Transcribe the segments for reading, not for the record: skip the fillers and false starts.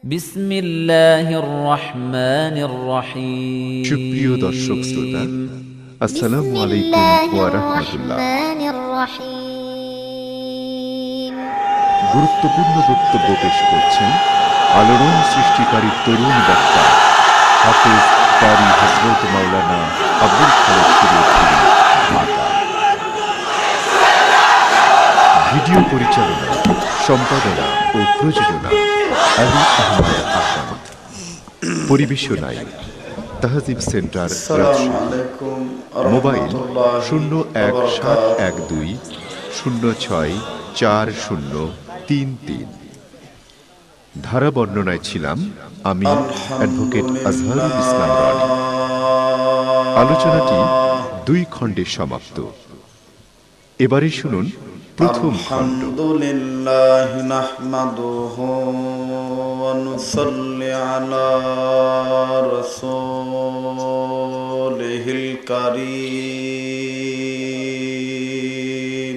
বিসমিল্লাহির রহমানির রহিম। সুপ্রিয় দর্শক শ্রোতা, আসসালামু আলাইকুম ওয়া রাহমাতুল্লাহ। গুরুত্বপূর্ণ বক্তব্য পেশ করছেন আলোড়ন সৃষ্টিকারী তরুণ বক্তা হাফেজ কারি হযরত মাওলানা আব্দুল খালেক শরীয়তপুরী, ঢাকা। ভিডিও পরিচালনা, সম্পাদনা ও প্রযোজনা আলী আহমদ আহমদ। পরিবেশনায় তাহজিব centre, mobile 01712 064033। ধারা বর্ণনায় ছিলাম আমি অ্যাডভোকেট আজহারুল ইসলাম রানী। আলোচনাটি 2 খণ্ডে সমাপ্ত। এবারে শুনুন প্রথম খণ্ড। আলহামদুলিল্লাহ নাহমাদুহু ওয়া নুসাল্লি আলা রাসূলিহিল কারীম।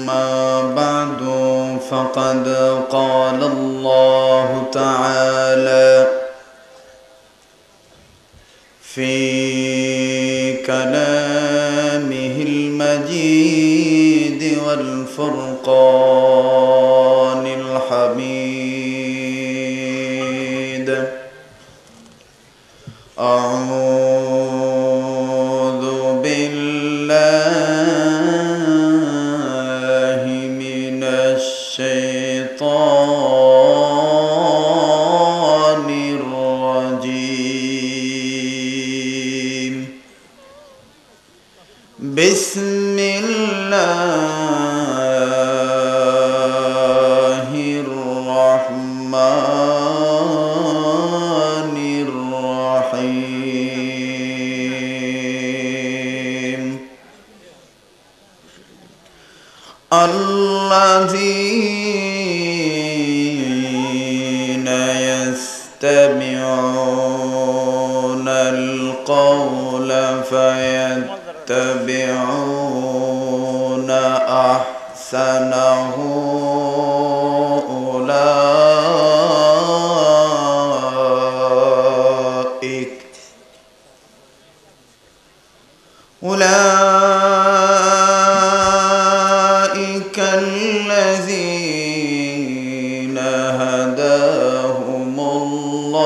أما بعد فقد قال الله تعالى في كلامه المجيد والفرقان الحميد: أعوذ بالله من الشيطان الرجيم. بسم الله الرحمن الرحيم. الذين يستمعون القول فيتبعون أحسنه أولئك الذين هداهم الله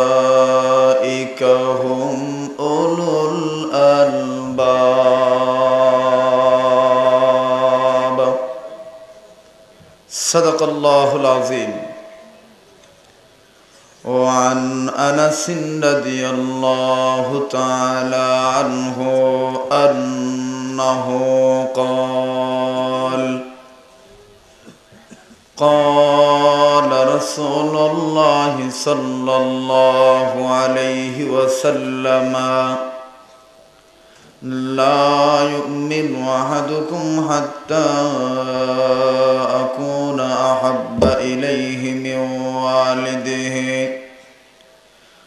وأولئك هم أولو الألباب. صدق الله العظيم. وعن أنس رضي الله تعالى عنه أنه قال: قال رسول الله صلى الله عليه وسلم: لا يؤمن أحدكم حتى أكون أحب إليه من والده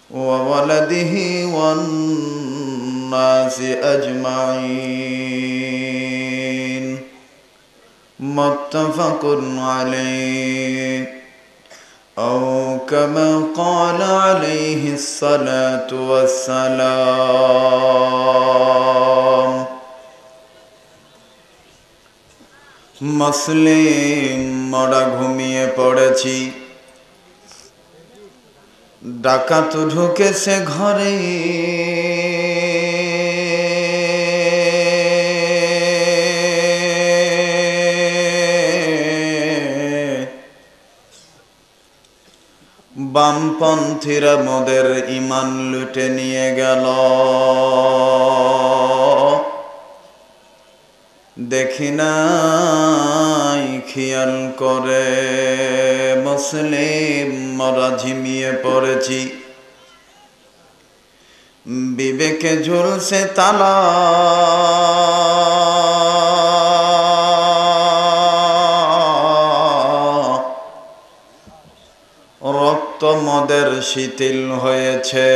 وولده والناس أجمعين. متفق عليه، أو كما قال عليه الصلاة والسلام. মুসলিম মোরা ঘুমিয়ে পড়েছি, ডাকাত ঢুকেছে ঘরে, বামপন্থীরা মোদের ঈমান লুটে নিয়ে গেল। দেখি নাই খেয়াল করে, মুসলিম মোরা ঝিমিয়ে পড়েছি, বিবেকে ঝুলছে তালা, মোদের শিথিল হয়েছে,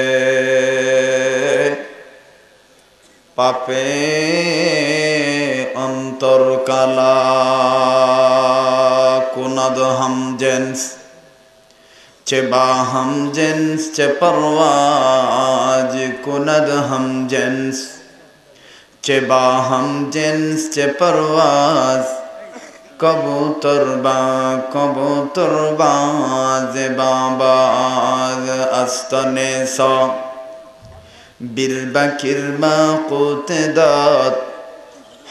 পাপে অন্তর কালা। কুনাদ হাম জেন্স চেবা হাম জেন্স চে পরওয়াজ, কুনাদ হাম জেন্স চেবা হাম জেন্স চে পরওয়াজ। কবুতর বাজ বাবাজ আস্তনে স বিরবাকির মা কুতদাত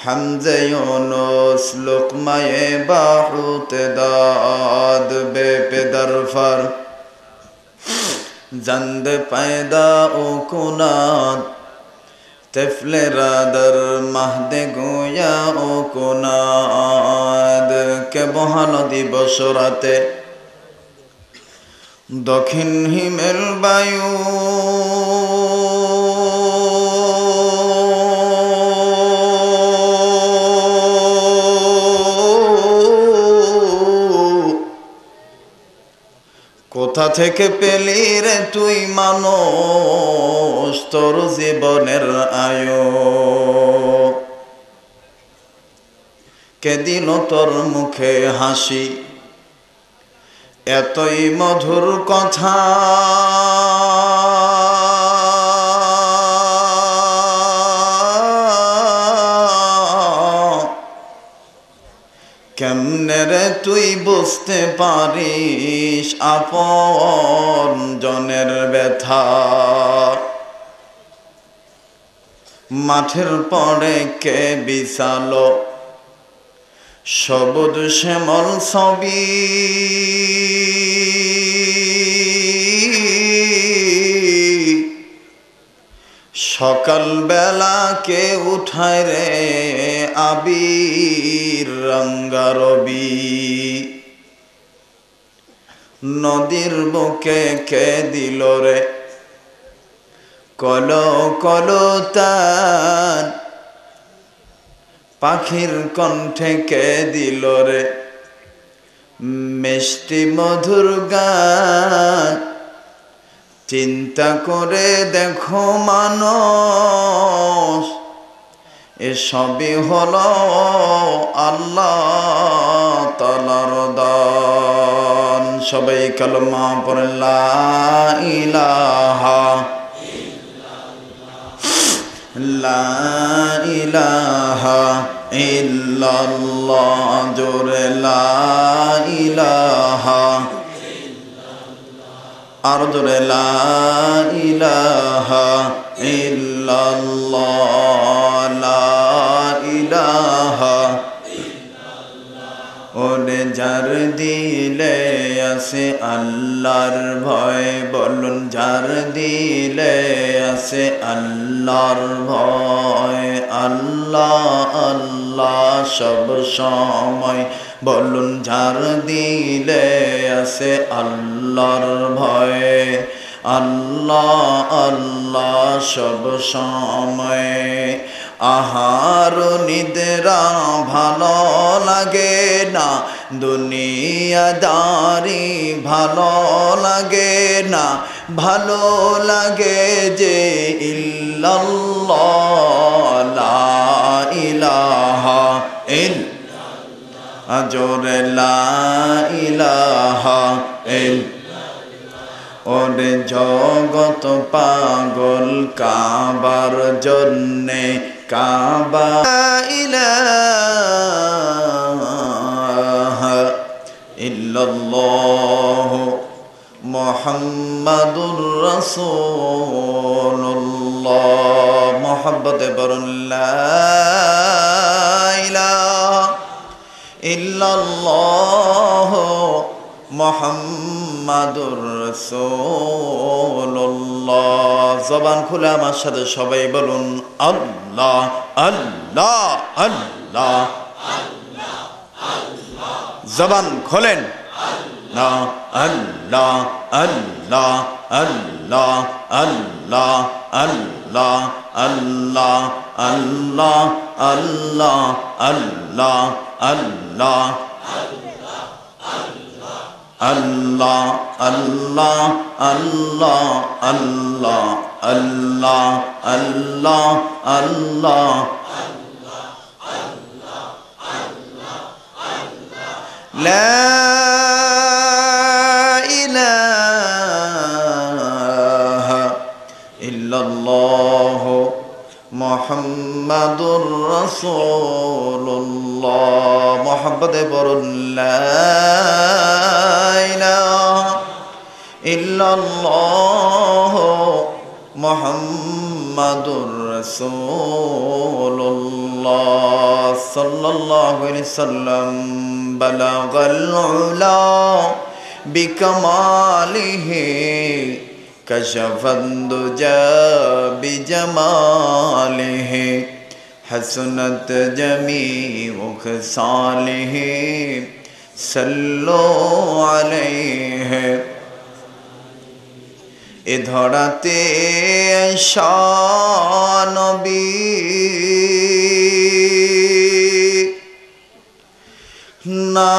হামজে ইউনুস লুকমায়ে বাহুত দাদ বে পেদর ফর জন্দ पैदा ও কুনাত তেফলে রাদার মাহদে গোয়া ও কুনাদ কে বহানদী বসরাতে দক্ষিণ হিমেল বায়ু কোথা থেকে পেলি রে তুই মানুষ তোর জীবনের আয়ু? কে দিল তোর মুখে হাসি এতই মধুর কথা? কেমনে রে তুই বুঝতে পারিস আপন জনের ব্যথা? মাঠের পরে কে বিছালো সবুজ শ্যামল ছবি? সকাল বেলা কে উঠায় রে আবির রঙ্গারবি? নদীর বুকে কে দিল রে কলো কলো তান? পাখির কণ্ঠে কে দিল রে মিষ্টি মধুর গান? চিন্তা করে দেখো মানুষ এসবই হলো আল্লাহ তাআলার দান। সবাই কালেমা পড়েন লা ইলাহা লা ইলাহা ইল্লাল্লাহ, জোরে লা ইলাহা আর জোরে লা ইলাহা ইল্লাল্লাহ, লা ইলাহা। ওরে যার দিলে আছে আল্লাহর ভয়, বলুন যার দিলে আছে আল্লাহর ভয়। আল্লাহ আল্লাহ সব সময়, বলুন যার দিলে আছে আল্লাহর ভয়। আল্লাহ আল্লাহ সব সময়। আহার নিদ্রা ভালো লাগে না, দুনিয়াদারি ভালো লাগে না, ভালো লাগে যে ইল্লাল্লাহ লা ইলাহা ইল্লাল্লাহ, জোরে লা ইলাহা ইল্লাল্লাহ। ওরে জগত পাগল কাবার জন্যে, কাবা ইলাহা ইল্লাল্লাহ মুহাম্মাদুর রাসূলুল্লাহ। মুহাব্বতে বলুন লা ইলাহা ইল্লাল্লাহ মুহাম্মাদুর রাসূলুল্লাহ। জবান খুলে আমার সাথে সবাই বলুন আল্লাহ আল্লাহ আল্লাহ। জবান খোলেন আল্লাহ আল্লাহ আল্লাহ আল্লাহ আল্লাহ আল্লাহ আল্লাহ আল্লাহ আল্লাহ আল্লাহ আল্লাহ আল্লাহ আল্লাহ আল্লাহ আল্লাহ আল্লাহ আল্লাহ আল্লাহ লা ইলাহা ইল্লাল্লাহ মুহাম্মাদুর রাসূলুল্লাহ মুহাম্মদে বলুন লা ইলাহা ইল্লাল্লাহ মুহাম্মাদুর রাসূলুল্লাহ সাল্লাল্লাহু আলাইহি সাল্লাম বালাগাল উলা বিকামালিহি কশফাদ দুজা বিজামালিহি হাসনাত জামিউ খিসালিহি সাল্লু আলাইহি এ ধরাতে নবী না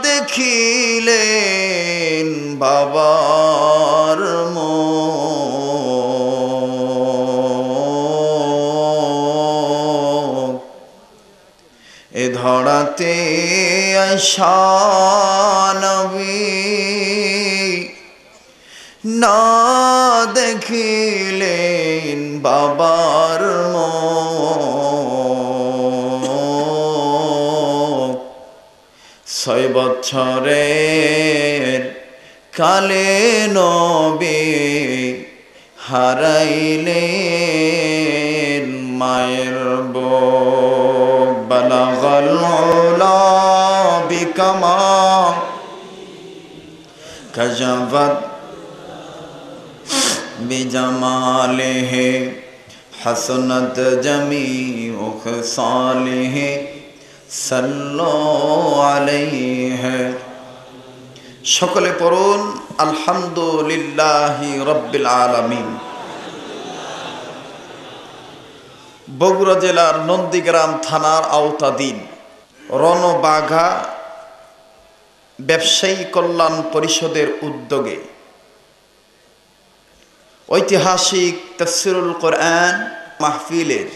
দেখিলেন বাবার মুখ এ ধরাতে নবী না দেখিলেন বাবার মুখ 6 বছরের কালে নবী হারাইলেন মায়ের বুক বালাগাল উলা বিকামা কাজাবাত বিজামালিহি হাসনাত জামিউ খিসালিহি সাল্লু আলাইহি সকলে পড়ুন আলহামদুলিল্লাহি রাব্বিল আলামিন। বগুড়া জেলার নন্দীগ্রাম থানার আওতাধীন রণবাঘা ব্যবসায়ী কল্যাণ পরিষদের উদ্যোগে ঐতিহাসিক তাফসীরুল কোরআন মাহফিলের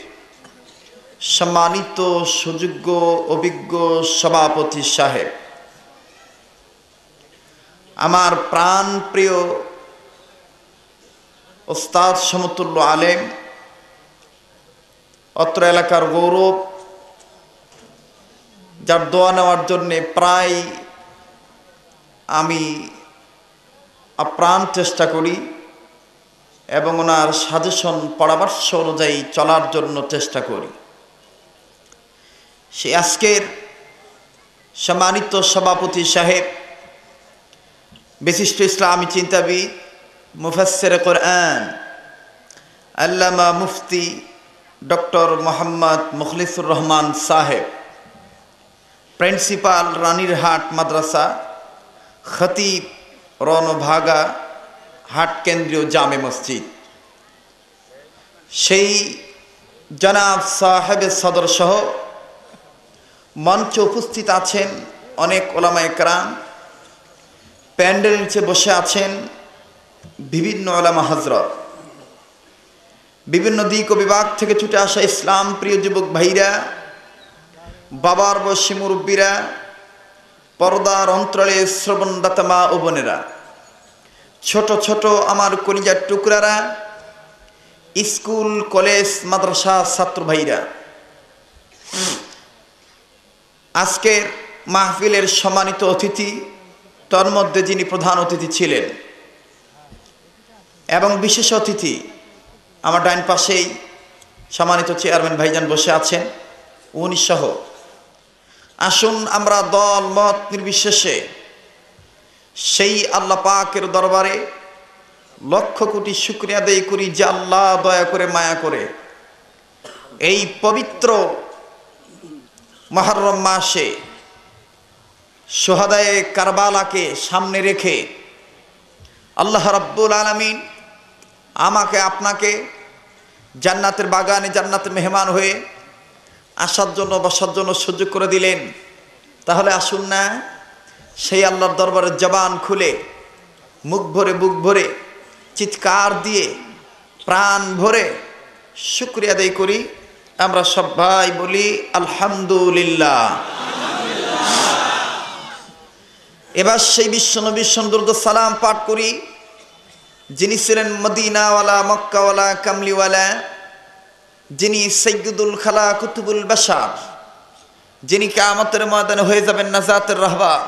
সম্মানিত সুযোগ্য অভিজ্ঞ সভাপতি সাহেব, আমার প্রাণ প্রিয় ওস্তাদ সমতুল্য আলেম, অত্র এলাকার গৌরব, যার দোয়া নেওয়ার জন্যে প্রায় আমি আপ্রাণ চেষ্টা করি এবং ওনার সাজেশন পরামর্শ অনুযায়ী চলার জন্য চেষ্টা করি। সে আজকের সম্মানিত সভাপতি সাহেব, বিশিষ্ট ইসলামী চিন্তাবিদ, মুফাসসিরে কোরআন, আল্লামা মুফতি ডক্টর মোহাম্মদ মুখলিসুর রহমান সাহেব, প্রিন্সিপাল রানীরহাট মাদ্রাসা, খতিব রণভাগা হাট কেন্দ্রীয় জামে মসজিদ, সেই জনাব সাহেবের সদর সহ মঞ্চে উপস্থিত আছেন অনেক ওলামায়ে কেরাম, প্যান্ডেল নিচে বসে আছেন বিভিন্ন ওলামা হযরত, বিভিন্ন দিক ও বিভাগ থেকে ছুটে আসা ইসলাম প্রিয় যুবক ভাইরা, বাবার বয়সী মুরব্বীরা, পর্দার অন্তরালে শ্রবণদাতা মা ও বোনেরা, ছোট ছোট আমার কলিজার টুকরারা, স্কুল কলেজ মাদ্রাসা ছাত্র ভাইরা, আজকের মাহফিলের সম্মানিত অতিথি, তার মধ্যে যিনি প্রধান অতিথি ছিলেন এবং বিশেষ অতিথি আমার ডাইন পাশেই সম্মানিত চেয়ারম্যান ভাইজান বসে আছেন, উনি সহ আসুন আমরা দল মত নির্বিশেষে সেই আল্লাহ পাকের দরবারে লক্ষ কোটি শুকরিয়া আদায় করি যে আল্লাহ দয়া করে মায়া করে এই পবিত্র মুহররম মাসে শুহাদায়ে কারবালাকে সামনে রেখে আল্লাহ রাব্বুল আলামিন আমাকে আপনাকে জান্নাতের বাগানে জান্নাতের মেহমান হয়ে আসার জন্য বসার জন্য সুযোগ করে দিলেন। তাহলে আসুন না সেই আল্লাহর দরবারে জবান খুলে মুখ ভরে বুক ভরে চিৎকার দিয়ে প্রাণ ভরে শুকরিয়া আদায় করি। আমরা সবাই বলি আলহামদুলিল্লাহ। এবার সেই বিশ্বনবীর দরুদ সালাম পাঠ করি, যিনি ছিলেন মদিনাওয়ালা, মক্কাওয়ালা, কামলিওয়ালা, যিনি সাইয়্যিদুল খালা কুতুবুল বাশার, যিনি কিয়ামতের ময়দানে হয়ে যাবেন নাজাতের রাহবার।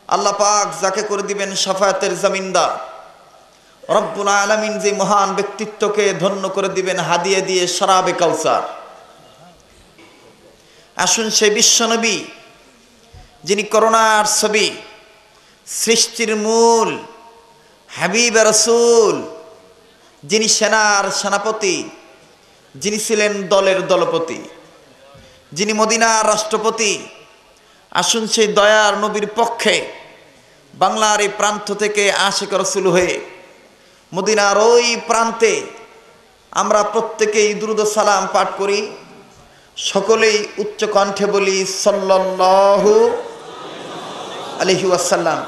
আল্লাহ পাক যাকে করে দিবেন শাফায়াতের জামিনদার। রব্বুল আলামিন যে মহান ব্যক্তিত্বকে ধন্য করে দিবেন হাদিয়া দিয়ে শরাবে কাউসার। আসুন সেই বিশ্বনবী, যিনি করুণার ছবি, সৃষ্টির মূল, হাবিব রাসূল, যিনি সেনার সেনাপতি, যিনি ছিলেন দলের দলপতি, যিনি মদিনার রাষ্ট্রপতি। আসুন সেই দয়ার নবীর পক্ষে বাংলার এই প্রান্ত থেকে আশিক রাসূল হয়ে মদিনার ওই প্রান্তে আমরা প্রত্যেকেই দুরূদ সালাম পাঠ করি। সকলেই উচ্চ কণ্ঠে বলি সাল্লাল্লাহু আলাইহি ওয়াসাল্লাম।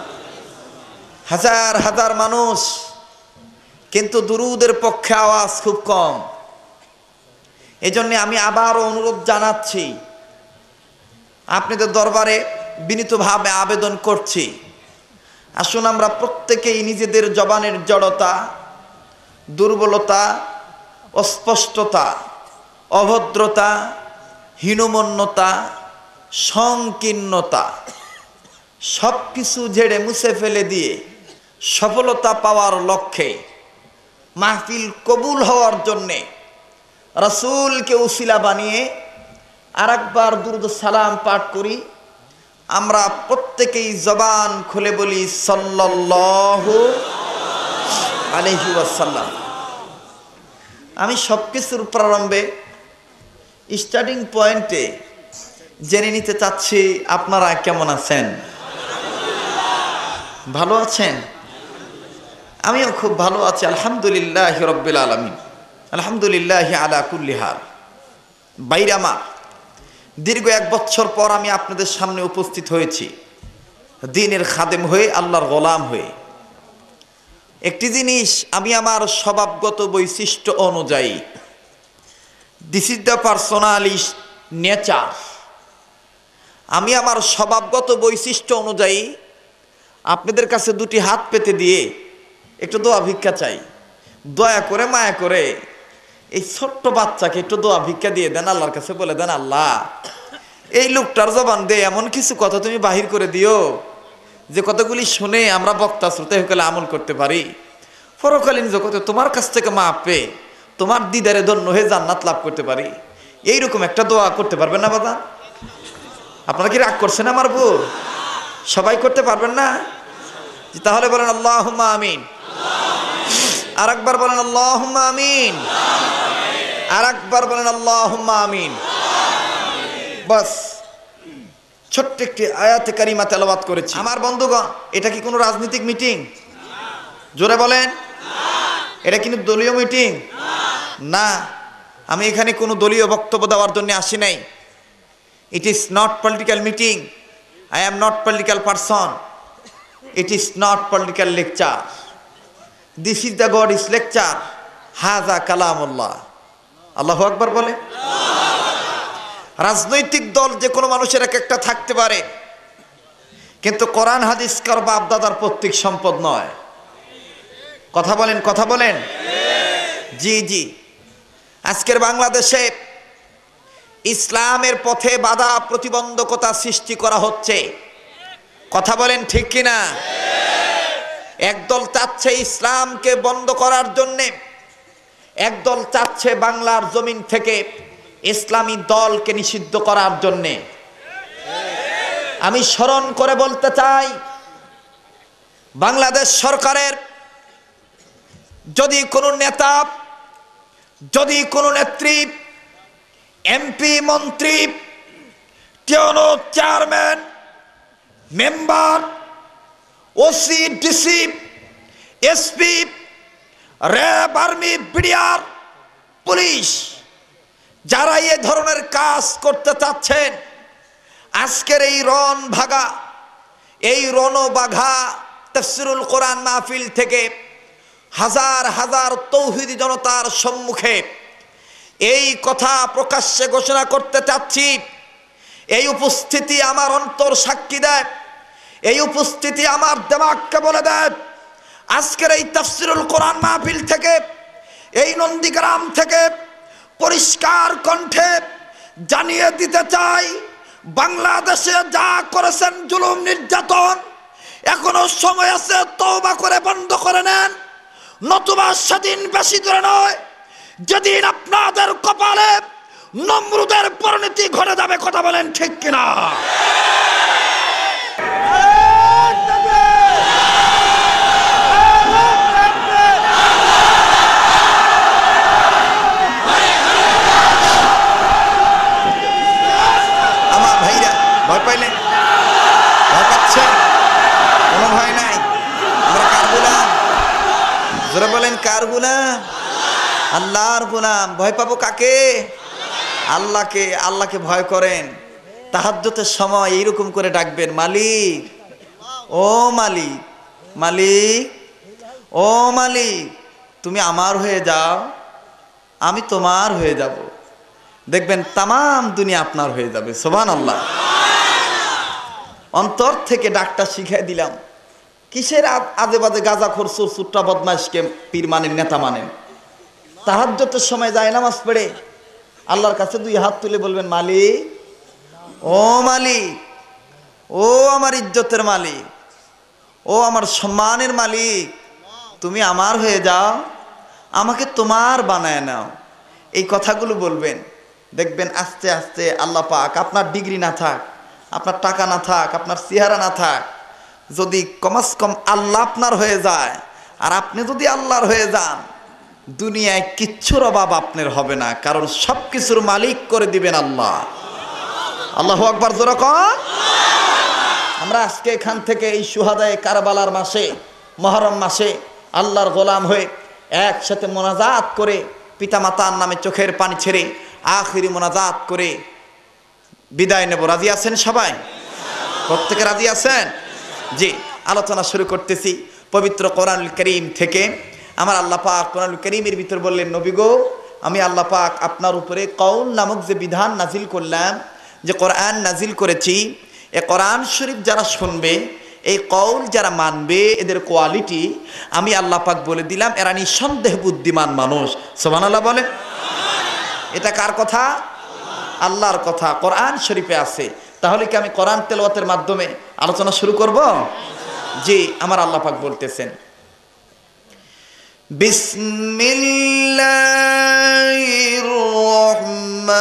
হাজার হাজার মানুষ, কিন্তু দুরূদের পক্ষে আওয়াজ খুব কম। এজন্য আমি আবারও অনুরোধ জানাচ্ছি, আপনাদের দরবারে বিনীতভাবে আবেদন করছি, আসুন আমরা প্রত্যেকেই নিজেদের জবানের জড়তা, দুর্বলতা, অস্পষ্টতা, অভদ্রতা, হীনমন্যতা, সংকীর্ণতা সব কিছু ঝেড়ে মুছে ফেলে দিয়ে সফলতা পাওয়ার লক্ষ্যে, মাহফিল কবুল হওয়ার জন্যে রাসূলকে উসিলা বানিয়ে আরেকবার দুরূদ সালাম পাঠ করি। আমরা প্রত্যেকেই জবান খুলে বলি সাল্লাল্লাহু আলাইহি ওয়াসাল্লাম। আমি সব কিছুর প্রারম্ভে স্টার্টিং পয়েন্টে জেনে নিতে চাচ্ছি আপনারা কেমন আছেন? ভালো আছেন? আমিও খুব ভালো আছি, আলহামদুলিল্লাহি রাব্বিল আলামিন, আলহামদুলিল্লাহি আলা কুল্লি হাল। বাইরে আমার, দীর্ঘ 1 বছর পর আমি আপনাদের সামনে উপস্থিত হয়েছি, দ্বীনের খাদেম হয়ে, আল্লাহর গোলাম হয়ে। একটি জিনিস আমি আমার স্বভাবগত বৈশিষ্ট্য অনুযায়ী, this is the personally nature, আমি আমার স্বভাবগত বৈশিষ্ট্য অনুযায়ী আপনাদের কাছে 2টি হাত পেতে দিয়ে একটু দোয়া ভিক্ষা চাই। দয়া করে মায়া করে এই ছোট্ট বাচ্চাকে একটু দোয়া ভিক্ষা দিয়ে দেন, আল্লাহর কাছে বলে দেন, আল্লাহ এই লোকটার জবান দিয়ে এমন কিছু কথা তুমি বাহির করে দিও যে কথাগুলি শুনে আমরা বক্তা শ্রোতা হয়ে আমল করতে পারি, পরকালীন জগতে তোমার কাছ থেকে মাপ পেয়ে তোমার দিদারে ধন্য হয়ে জান্নাত লাভ করতে পারি। এইরকম একটা দোয়া করতে পারবেন না বাবা? আপনারা কি রাগ করছেন আমার বোন? সবাই করতে পারবেন না? তাহলে বলেন আল্লাহুম্মা আমিন। আর একবার বলেন আল্লাহুম্মা আমিন। আর একবার বলেন আল্লাহুম্মা আমিন। বাস ছোট্ট একটি আয়াতে কারিমা তেলাওয়াত করেছি। আমার বন্ধুগণ, এটা কি কোনো রাজনৈতিক মিটিং? জোরে বলেন। এটা কিন্তু দলীয় মিটিং না। আমি এখানে কোনো দলীয় বক্তব্য দেওয়ার জন্য আসি নাই। It is not political meeting. I am not political person. It is not political lecture. This is the God's lecture. Haza kalamullah. Allahu Akbar বলে। রাজনৈতিক দল যে কোনো মানুষের একটা থাকতে পারে, কিন্তু কোরআন হাদিস কার বাপ দাদার পৈতৃক সম্পদ নয়। কথা বলেন, কথা বলেন। জি জি, আজকের বাংলাদেশে ইসলামের পথে বাধা প্রতিবন্ধকতা সৃষ্টি করা হচ্ছে। কথা বলেন ঠিক কিনা? একদল চাচ্ছে ইসলামকে বন্ধ করার জন্যে, একদল চাচ্ছে বাংলার জমিন থেকে ইসলামী দলকে নিষিদ্ধ করার জন্যে। আমি স্মরণ করে বলতে চাই, বাংলাদেশ সরকারের যদি কোনো নেতা, যদি কোনো নেত্রী, এমপি, মন্ত্রী, টিওনো, chairman, member, OC, DC, SP, RAB, army, BDR, police, যারা এই ধরনের কাজ করতে চাচ্ছেন, আজকের এই রণ ভাগা, এই রণবাঘা তাফসীরুল কোরআন মাহফিল থেকে হাজার হাজার তৌহিদি জনতার সম্মুখে এই কথা প্রকাশ্যে ঘোষণা করতে চাচ্ছি। এই উপস্থিতি আমার অন্তর সাক্ষী দেয়, এই উপস্থিতি আমার দিমাগকে বলে দেয়, আজকের এই তাফসীরুল কোরআন মাহফিল থেকে, এই নন্দীগ্রাম থেকে পরিষ্কার কণ্ঠে জানিয়ে দিতে চাই, বাংলাদেশে যা করেছেন জুলুম নির্যাতন, এখনো সময় আছে তওবা করে বন্ধ করে নেন, নতুবা সেদিন বেশি দূরে নয় যেদিন আপনাদের কপালে নমরুদের পরিণতি ঘটে যাবে। কথা বলেন ঠিক কিনা? আমার ভাইরা ভয় পাইলেন? ভয় পাচ্ছেন? কোনো ভয় নাই। আমরা কার গোলাম? জোরে বলেন কার গোলাম? আল্লাহর গোলাম। ভয় পাবো কাকে? আল্লাহকে। আল্লাহকে ভয় করেন। তাহাজ্জুদের সময় এইরকম করে ডাকবেন, মালিক, ও মালিক, মালিক, ও মালিক, তুমি আমার হয়ে যাও, আমি তোমার হয়ে যাব। দেখবেন তামাম দুনিয়া আপনার হয়ে যাবে। সুবহানাল্লাহ। অন্তর থেকে ডাকটা শিখাই দিলাম। কিসের আজে বাজে গাঁজাখোর সুরসুট্টা বদমাইশকে পীর মানেন, নেতা মানেন? তাহাজ্জুদের সময় যায় নামাজ পড়ে আল্লাহর কাছে দুই হাত তুলে বলবেন, মালিক, ও মালিক, ও আমার ইজ্জতের মালিক, ও আমার সম্মানের মালিক, তুমি আমার হয়ে যাও, আমাকে তোমার বানায় নাও। এই কথাগুলো বলবেন। দেখবেন আস্তে আস্তে আল্লাহ পাক, আপনার ডিগ্রি না থাক, আপনার টাকা না থাক, আপনার চেহারা না থাক, যদি কমাস কম আল্লাহ আপনার হয়ে যায় আর আপনি যদি আল্লাহর হয়ে যান, দুনিয়ায় কিচ্ছুর অভাব আপনার হবে না, কারণ সব কিছুর মালিক করে দিবেন আল্লাহ। আল্লাহু আকবার, জোরে কন। আমরা আজকে এখান থেকে এই শুহাদায়ে কারবালার মাসে, মুহররম মাসে আল্লাহর গোলাম হয়ে একসাথে মোনাজাত করে, পিতামাতার নামে চোখের পানি ছেড়ে আখিরি মোনাজাত করে বিদায় নেব। রাজি আছেন সবাই? প্রত্যেকে রাজি আছেন? জি, আলোচনা শুরু করতেছি পবিত্র কোরআনুল কারীম থেকে। আমার আল্লাহ পাক কোরআনুল কারীমের ভিতর বললেন, নবী গো, আমি আল্লাহ পাক আপনার উপরে কওল নামক যে বিধান নাজিল করলাম, যে কোরআন নাজিল করেছি, এ কোরআন শরীফ যারা শুনবে, এই কওল যারা মানবে, এদের কোয়ালিটি আমি আল্লাহ পাক বলে দিলাম, এরা নিঃসন্দেহ বুদ্ধিমান মানুষ। সুবহানাল্লাহ বলেন। এটা কার কথা? আল্লাহর কথা, কোরআন শরীফে আছে। তাহলে কি আমি কোরআন তেলাওয়াতের মাধ্যমে আলোচনা শুরু করব? জি, আমার আল্লাহ পাক বলতেছেন, বিসমিল্লাহির রহমানির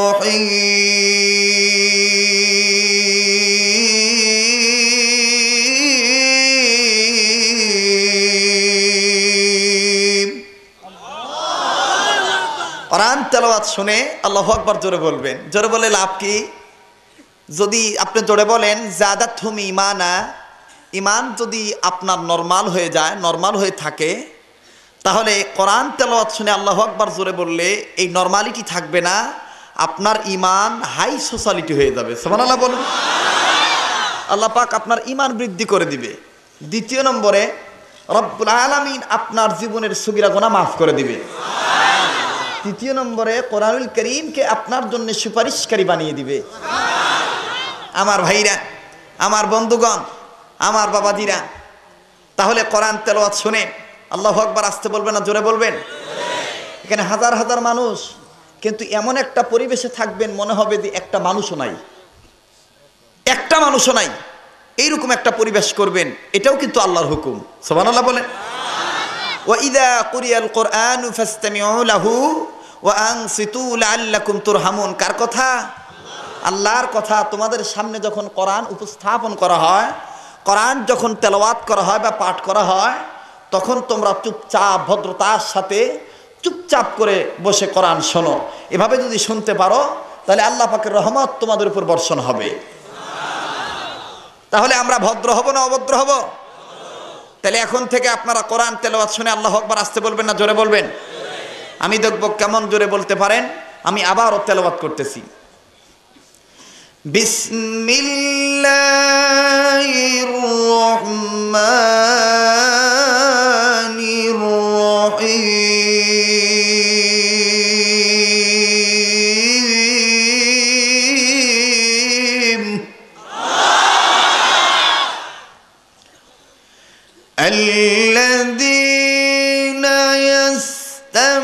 রহিম। কোরআন তেলাওয়াত শুনে আল্লাহু আকবার জোরে বলবেন। জোরে বলে লাভ কি? যদি আপনি জোরে বলেন জাদাতহুম ঈমানা, ঈমান যদি আপনার নরমাল হয়ে যায়, নরমাল হয়ে থাকে, তাহলে কোরআন তেলাওয়াত শুনে আল্লাহু আকবার জোরে বললে এই নরমালিটি থাকবে না, আপনার ঈমান হাই সোশ্যালিটি হয়ে যাবে। সুবহানাল্লাহ বলুন। আল্লাহ পাক আপনার ঈমান বৃদ্ধি করে দিবে। দ্বিতীয় নম্বরে রব্বুল আলামিন আপনার জীবনের সগীরা গুনাহ মাফ করে দিবে। তৃতীয় নম্বরে কোরআনুল কারীমকে আপনার জন্য সুপারিশকারী বানিয়ে দিবে। আমার ভাইরা, আমার বন্ধুগণ, আমার বাবাজিরা, তাহলে কোরআন তেলাওয়াত শুনে আল্লাহু আকবার আসতে বলবেন না জোরে বলবেন? এখানে হাজার হাজার মানুষ, কিন্তু এমন একটা পরিবেশে থাকবেন মনে হবে যে একটা মানুষও নাই, একটা মানুষও নাই, এইরকম একটা পরিবেশ করবেন। এটাও কিন্তু আল্লাহর হুকুম। সুবহানাল্লাহ বলেন। ওয়া ইযা কুরিয়াল কুরআনু ফাসতামিউ লাহু ওয়া আনসিতু লাআল্লাকুম তুরহামুন। কার কথা? আল্লাহর কথা। তোমাদের সামনে যখন কোরআন উপস্থাপন করা হয়, কোরআন যখন তেলাওয়াত করা হয় বা পাঠ করা হয়, তখন তোমরা চুপচাপ ভদ্রতার সাথে চুপচাপ করে বসে কোরআন শোনো। এভাবে যদি শুনতে পারো তাহলে আল্লাহ পাকের রহমত তোমাদের উপর বর্ষণ হবে। তাহলে আমরা ভদ্র হব না অভদ্র হব? তাহলে এখন থেকে আপনারা কোরআন তেলাওয়াত শুনে আল্লাহু আকবার আসতে বলবেন না জোরে বলবেন? আমি দেখব কেমন জোরে বলতে পারেন। আমি আবারও তেলাওয়াত করতেছি। বিসমিল্লাহির রহমানির রহিম الذين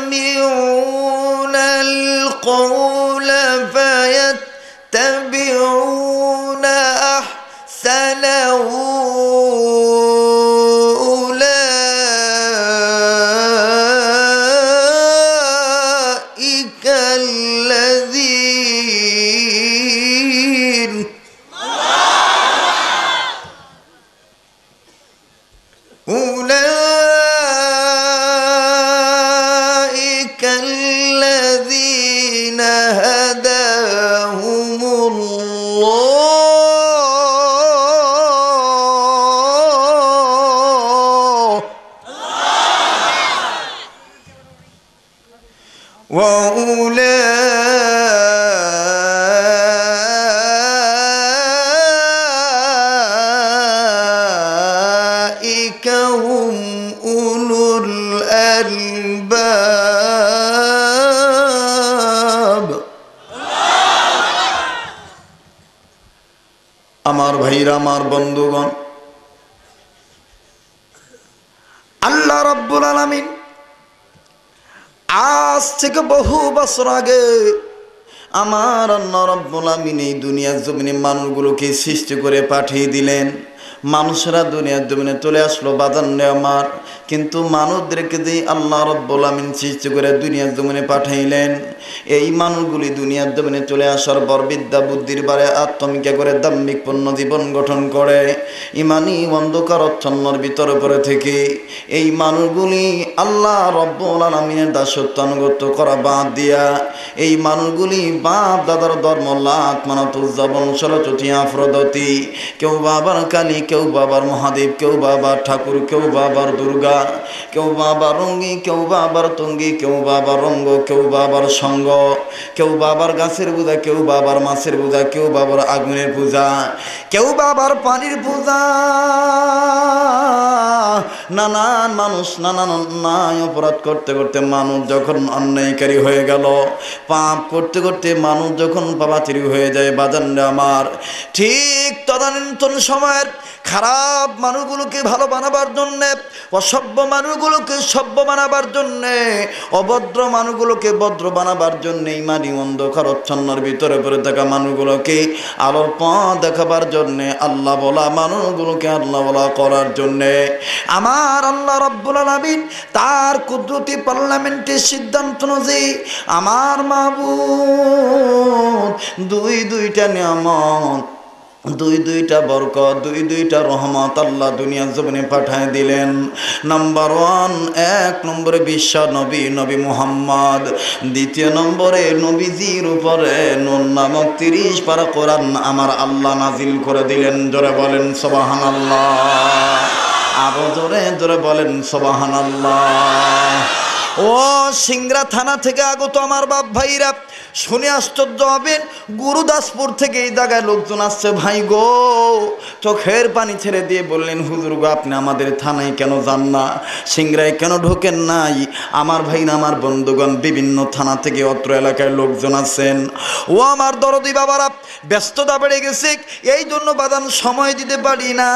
يستمعون القول فيتبعون أحسنه أولئك الذين هداهم الله وأولئك هم أولو الألباب আমার ভাইরা, আমার বন্ধুগণ, আল্লাহ রাব্বুল আলামিন আজ থেকে বহু বছর আগে আমার আল্লাহ রাব্বুল আলামিন এই দুনিয়ার জমিনে মানুষগুলোকে সৃষ্টি করে পাঠিয়ে দিলেন। মানুষরা দুনিয়ার জমিনে চলে আসলো বাজান আমার, কিন্তু মানুষদেরকে যে আল্লাহ রাব্বুল আলামিন সৃষ্টি করে দুনিয়ার জমিনে পাঠাইলেন, এই মানুষগুলি দুনিয়ার জমিনে চলে আসার পর বিদ্যা বুদ্ধির বারে আত্মমিকা করে দাম্ভিক পূর্ণ জীবন গঠন করে ইমানি অন্ধকার অচ্ছন্নর ভিতরে পড়ে থেকে এই মানুষগুলি আল্লাহ রাব্বুল আলামিনের দাসত্ব আনুগত্য করা বাদ দিয়া এই মানুষগুলি বাপ দাদার ধর্ম লাত মানাতুজ্জা বংশরচতি আফ্রোদতি, কেউ বাবার কালী, কেউ বাবার মহাদেব, কেউ বাবার ঠাকুর, কেউ বাবার দুর্গা, কেউ বাবার রঙ্গি, কেউ বাবার তঙ্গি, কেউ বাবার রঙ্গ, কেউ বাবার সঙ্গ, কেউ বাবার গাছের পূজা, কেউ বাবার মাছের পূজা, কেউ বাবার আগুনের পূজা, কেউ বাবার পানির পূজা। নানান মানুষ নানান অন্যায় অপরাধ করতে করতে মানুষ যখন অন্যায়কারী হয়ে গেল, পাপ করতে করতে মানুষ যখন পাপাচারী হয়ে যায় বাজানরা আমার, ঠিক তদানীন্তন সময়ের খারাপ মানুষগুলোকে ভালো বানাবার জন্যে, অসভ্য মানুষগুলোকে সভ্য বানাবার জন্যে, অভদ্র মানুষগুলোকে ভদ্র বানাবার জন্যে, ইমানি অন্ধকার অচ্ছন্নর ভিতরে পড়ে থাকা মানুষগুলোকে আলোর পথ দেখাবার জন্যে, আল্লাহ বলা মানুষগুলোকে আল্লাহ বলা করার জন্যে আমার আল্লাহ রাব্বুল আলামিন তার কুদরতি পার্লামেন্টের সিদ্ধান্ত অনুযায়ী আমার মাবুদ দুইটা নিয়ামত, দুইটা বরকত, দুইটা রহমত আল্লাহ দুনিয়ার জমিনে পাঠায় দিলেন। নাম্বার 1, 1 নম্বরে বিশ্ব নবী মুহাম্মদ, দ্বিতীয় নম্বরে নবীজির উপরে নূর নামক 30 পারা কোরআন আমার আল্লাহ নাজিল করে দিলেন। জোরে বলেন সুবহানাল্লাহ, আরো জোরে বলেন সুবহানাল্লাহ। ও সিংড়া থানা থেকে আগত আমার বাপ ভাইরা, শুনে আশ্চর্য হবেন, গুরুদাসপুর থেকে এই জায়গায় লোকজন আসছে। ভাই গো, চোখের পানি ছেড়ে দিয়ে বললেন, হুজুর গো, আপনি আমাদের থানায় কেন যান না, সিংড়ায় কেন ঢোকেন নাই? আমার ভাইরা, আমার বন্ধুগণ, বিভিন্ন থানা থেকে অত্র এলাকায় লোকজন আছেন। ও আমার দরদি বাবারা, ব্যস্ততা বেড়ে গেছে, এই জন্য বাদান সময় দিতে পারি না।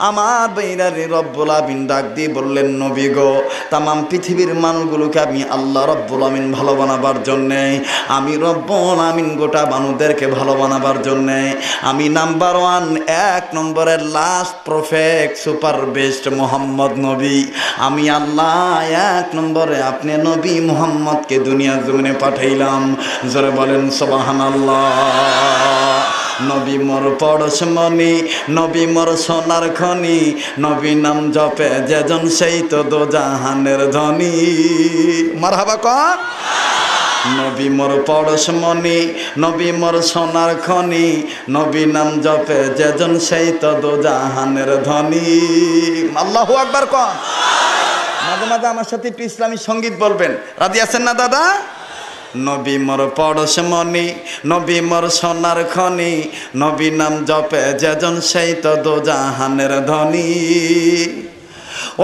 আমার ভাইরা রে, রব্বুল আমিন ডাক দিয়ে বললেন, নবী গো, তামাম পৃথিবীর মানুষগুলোকে আমি আল্লাহ রব্বুল আমিন ভালো বানাবার জন্যে, আমি রব্বুল আমিন গোটা মানুষদেরকে ভালো বানাবার জন্যে, আমি নাম্বার 1, 1 নম্বরের last perfect super best Mohammad নবী, আমি আল্লাহ 1 নম্বরে আপনি নবী মুহাম্মদকে দুনিয়ার জমিনে পাঠাইলাম। জোরে বলেন সুবহানাল্লাহ। নবী মোর পরশমণি, নবী মোর সোনার খনি, নবী নাম জপে যেজন সেই তো দোজাহানের ধনী। মারহাবা কন। নবী মোর পরশমণি, নবী মোর সোনার খনি, নবী নাম জপে যেজন সেই তো দোজাহানের ধনী। আল্লাহু আকবার কন। মাঝে মাঝে আমার সাথে একটু ইসলামী সঙ্গীত বলবেন, রাজি আছেন না দাদা? নবী মোর পরশমণি, নবী মোর সোনার খনি, নবী নাম জপে যেজন সেই তো দোজাহানের ধনী।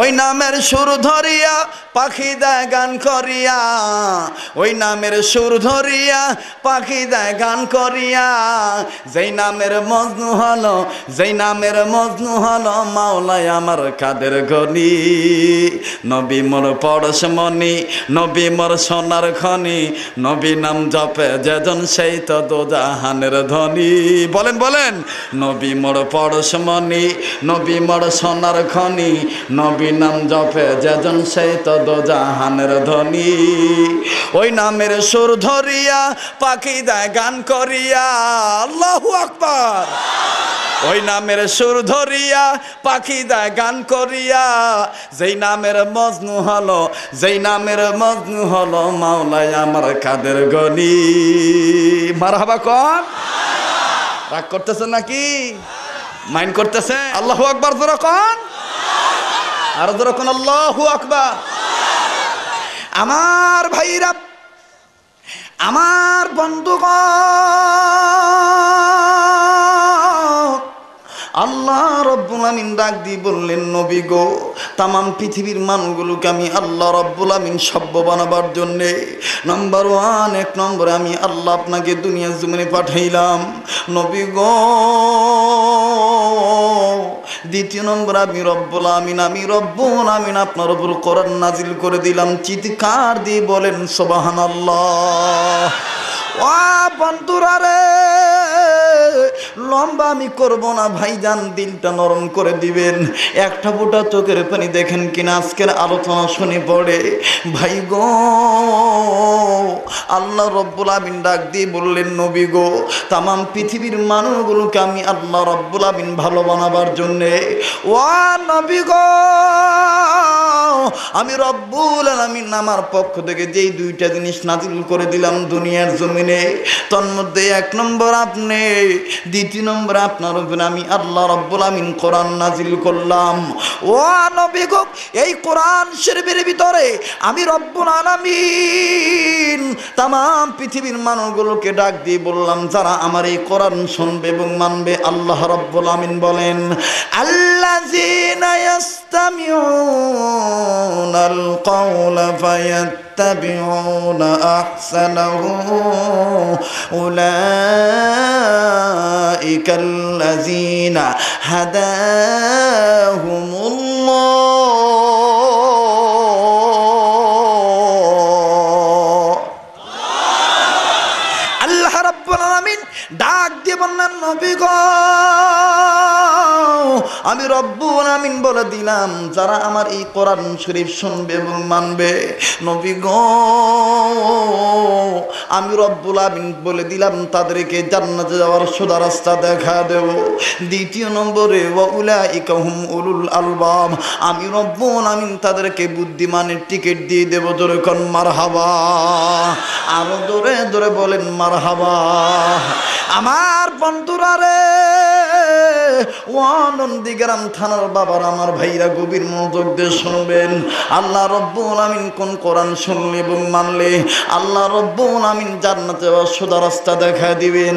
ওই নামের সুর ধরিয়া পাখি দেয় গান করিয়া, ওই নামের সুর ধরিয়া পাখি দেয় গান করিয়া, যেই নামের মজনু হলো, যেই নামের মজনু হলো মাওলায় আমার কাদের গনি। নবী মোর পরশমণি, নবী মোর সোনার খনি, নবী নাম জপে যেজন সেই তো দোজাহানের ধনী। বলেন বলেন, নবী মোর পরশমণি, নবী মোর সোনার খনি, নবী নাম জপে যেজন সেই তো দোজাহানের ধনী। ওই নামের সুর ধরিয়া পাখি দেয় গান করিয়া, আল্লাহু আকবার। ওই নামের সুর ধরিয়া পাখি দেয় গান করিয়া, যেই নামের মজনু হলো, যেই নামের মজনু হলো মাওলায় আমার কাদের গনি। মারহাবা কোন? রাগ করতেছেন নাকি? মাইন্ড করতেছে? আল্লাহু আকবার জোরে কোন, আর জোরে কোন আল্লাহু আকবার। আমার ভাইরা, আমার বন্ধুগণ, আল্লাহ রব্বুল আমিন ডাক দিয়ে বললেন, নবী গো, তামাম পৃথিবীর মানুষগুলোকে আমি আল্লাহ রব্বুল আমিন সভ্য বানাবার জন্যে নাম্বার ওয়ান, এক নম্বরে আমি আল্লাহ আপনাকে দুনিয়ার জমিনে পাঠাইলাম নবী গো। দ্বিতীয় নম্বর আমি রব্বুল আমিন, আমি রব্বুল আমিন আপনার উপর কোরআন নাজিল করে দিলাম। চিৎকার দিয়ে বলেন সুবহানাল্লাহ। ও বন্ধুরা রে, লম্বা আমি করব না ভাইজান, দিলটা নরম করে দিবেন। একটা ফোঁটা চোখের পানি দেখেন কিনা আজকের আলোচনা শুনে পড়ে ভাই গো। আল্লাহ রব্বুল আমিন ডাক দিয়ে বললেন, নবী গো, তামাম পৃথিবীর মানুষগুলোকে আমি আল্লাহ রব্বুল আমিন ভালো বানাবার জন্যে ও নবী গো, আমি রব্বুল আমিন আমার পক্ষ থেকে যেই দুইটা জিনিস নাজিল করে দিলাম দুনিয়ার জমিনে, তন্মধ্যে এক নম্বর আপনি, দ্বিতীয় নম্বর আপনার উপরে আমি আল্লাহ রব্বুল আমিন কোরআন নাজিল করলাম। ও নবী গো, এই কোরআন শরীফের ভিতরে আমি রব্বুল আলামিন তামাম পৃথিবীর মানুষগুলোকে ডাক দিয়ে বললাম, যারা আমার এই কোরআন শুনবে এবং মানবে, আল্লাহ রব্বুল আমিন বলেন, আল্লাযীনা ইয়াস্তামিউনাল কাওলা ফায়াত্তাবিউনা আহসানাহু উলাইকাল্লাযীনা হাদাহুমুল্লাহ। আল্লাহ রাব্বুল আলামিন ডাক দিয়ে বললেন, নবী গো, আমি রব্বুল আমিন বলে দিলাম, যারা আমার এই কোরআন শরীফ শুনবে এবং মানবে, নবী গো, আমি রব্বুল আমিন বলে দিলাম তাদেরকে জান্নাতে যাওয়ার সোজা রাস্তা দেখা দেব। দ্বিতীয় নম্বরে ওয়া উলাইকা হুম উলুল আলবাব, আমি রব্বুল আমিন তাদেরকে বুদ্ধিমানের টিকিট দিয়ে দেব। জোরে কোন মারহাবা, আরো জোরে জোরে বলেন মারহাবা। আমার বন্ধুরা রে, ও নন্দীগ্রাম থানার বাবার আমার ভাইরা, গভীর মনোযোগ দিয়ে শুনবেন। আল্লাহ রব্বুল আমিন কোন কোরআন শুনলে এবং মানলে আল্লাহ রব্বুল আমিন জান্নাতে সোজা রাস্তা দেখা দিবেন।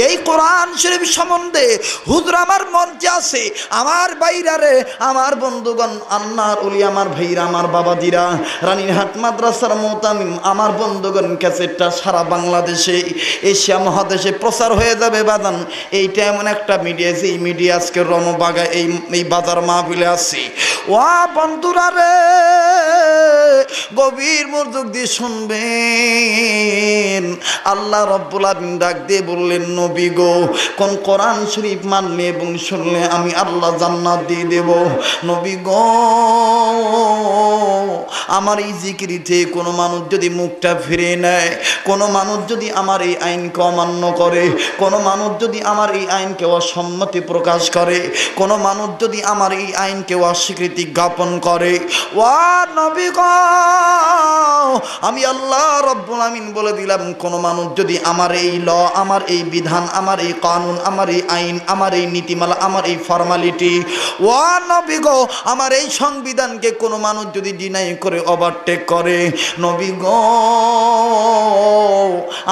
এই কোরআন শরীফ সম্বন্ধে হুজুর আমার মঞ্চে আছে, আমার ভাইরা রে, আমার বন্ধুগণ, আল্লাহর ওলি আমার ভাইরা, আমার বাবাজিরা, রানীরহাট মাদ্রাসার মুতামিম আমার বন্ধুগণ, ক্যাসেটটা সারা বাংলাদেশে, এশিয়া মহাদেশে প্রচার হয়ে যাবে বাদান। এইটা এমন একটা মিডিয়া, এই মিডিয়া আজকে রণবাগা এই বাজার মাহফিলে আছি। ও বন্ধুরা রে, গভীর মনোযোগ দিয়ে শুনবেন। আল্লাহ রব্বুল আমিন ডাক দিয়ে বললেন, নবী গো, কোন কোরআন শরীফ মানলে এবং শুনলে আমি আল্লাহ জান্নাত দিয়ে দেব। নবী গো, আমার এই জিকিরিতে কোনো মানুষ যদি মুখটা ফিরে নেয়, কোনো মানুষ যদি আমার এই আইনকে অমান্য করে, কোনো মানুষ যদি আমার এই আইনকে অসম্মতি প্রকাশ করে, কোনো মানুষ যদি আমার এই আইনকে অস্বীকৃতি স্বীকৃতি জ্ঞাপন করে, ও নবী গো, আমি আল্লাহ রব্বুল আমিন বলে দিলাম, কোন মানুষ যদি আমার এই ল, আমার এই বিধান, আমার এই কানুন, আমার এই আইন, আমার এই নীতিমালা, আমার এই ফর্মালিটি, ও নবী গো, আমার এই সংবিধানকে কোন মানুষ যদি ডিনাই করে, ওভারটেক করে, নবী গো,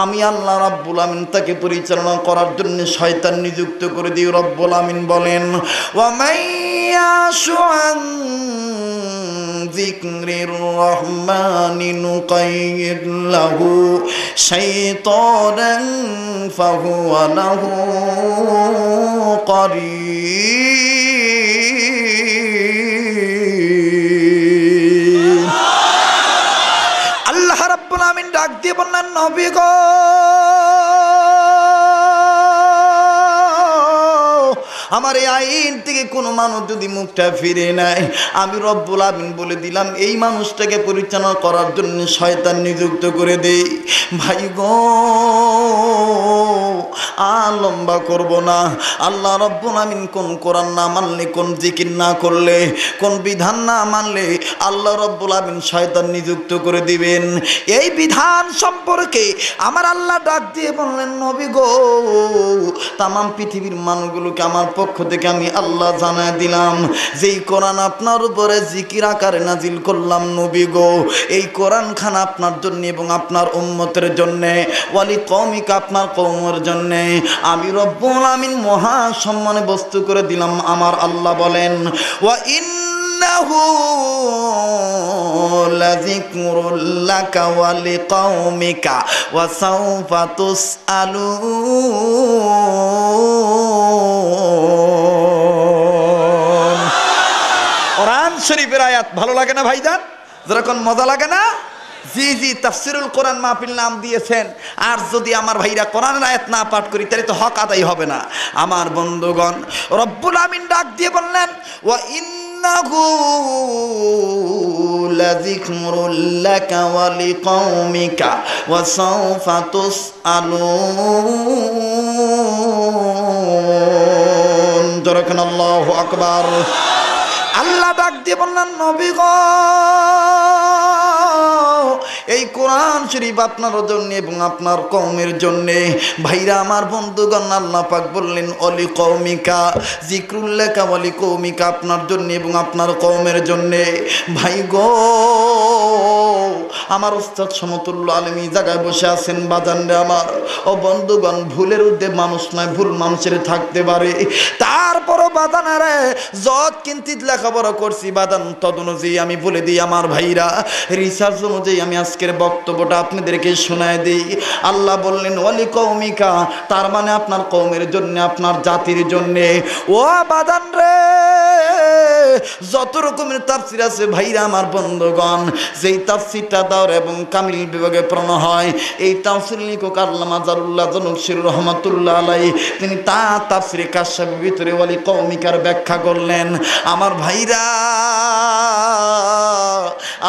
আমি আল্লাহ রাব্বুল আমিন তাকে পরিচালনা করার জন্য শয়তান নিযুক্ত করে দিই। রব্বুল আমিন বলেন, ওয়া মাইয়াশু আন যিকরির রহমানি নুকাইয়িদ লাহু শাইতানান ফাহুয়া লাহু করিন। আল্লাহ রাব্বুল আমিন ডাক দিয়ে বললেন, নবী গো, আমার এই আইন থেকে কোনো মানুষ যদি মুখটা ফিরে নেয়, আমি রব্বুল আমিন বলে দিলাম এই মানুষটাকে পরিচালনা করার জন্য শয়তান নিযুক্ত করে দেই। ভাই গো, লম্বা করব না। আল্লাহ রব্বুল আমিন কোন কোরআন না মানলে, কোন জিকির না করলে, কোন বিধান না মানলে আল্লাহ রব্বুল আমিন শয়তান নিযুক্ত করে দিবেন। এই বিধান সম্পর্কে আমার আল্লাহ ডাক দিয়ে বললেন, নবী গো, তাম পৃথিবীর মানুষগুলোকে আমার পক্ষ থেকে আমি আল্লাহ জানায় দিলাম, যেই কোরআন আপনার উপরে জিকির আকারে নাজিল করলাম, নবী গো, এই কোরআন খান আপনার জন্য এবং আপনার উম্মতের জন্য, ওয়ালি কওমিকা, আপনার কওমের জন্য আমি রব্বুল আমিন মহা সম্মানে বস্তু করে দিলাম। আমার আল্লাহ বলেন, ওয়া ইন্নাহু লাযিকরুল লাকা ওয়া লিকাওমিকা ওয়া সাওফা তুসআলুন। কোরআন শরীফের আয়াত ভালো লাগে না ভাইজান? যেরকম মজা লাগে না? জি জি, তাফসিরুল কোরআন মাহফিল নাম দিয়েছেন। আর যদি আমার ভাইরা কোরআনের আয়াত না পাঠ করি তাহলে তো হক আদায় হবে না। আমার বন্ধুগণ, রব্বুল আমিন ডাক দিয়ে বললেন, ওয়া ইন্নাহু লাযিকরুল লাকা ওয়া লিকাওমিকা ওয়া সাওফা তুসআলুন। যখন আল্লাহু আকবার। আল্লাহ ডাক দিয়ে বললেন, নবী গো, এই কোরআন শরীফ আপনার জন্য এবং আপনার কওমের জন্য। ভাইরা আমার বন্ধুগণ, আল্লাহ পাক বললেন, অলি কওমিকা, যিকরুল্লাকা ওয়ালি কওমিকা, আপনার জন্য এবং আপনার কওমের জন্য। ভাই গো, আমার উস্তাদ সমতুল্য আলেমী জায়গায় বসে আছেন, বাজানরে আমার, ও বন্ধুগণ, ভুলের উদ্দে মানুষ নয়, ভুল মানুষের থাকতে পারে। তারপরও বাজানারে যত কিঞ্চিত লেখাপড়া করছি বাদান, তদ অনুযায়ী আমি বলে দিই আমার ভাইরা, রিসার্চ অনুযায়ী আমি আজকের বক্তব্যটা আপনাদেরকে শোনায় দিই। আল্লাহ বললেন ওয়ালি কওমিকা, তার মানে আপনার কওমের জন্য, আপনার জাতির জন্য। ও বাদান রে, যত রকমের তাফসির আছে ভাইরা আমার বন্ধুগণ, যেই তাফসিরটা দাওর এবং কামিল বিভাগে পড়ানো হয়, এই তাফসির লেখক আল্লামা জারুল্লাহ জনকশির রহমাতুল্লাহ আলাইহি, তিনি তার তাফসিরে কাশফের ভিতরে ওয়ালি কওমিকার ব্যাখ্যা করলেন। আমার ভাইরা,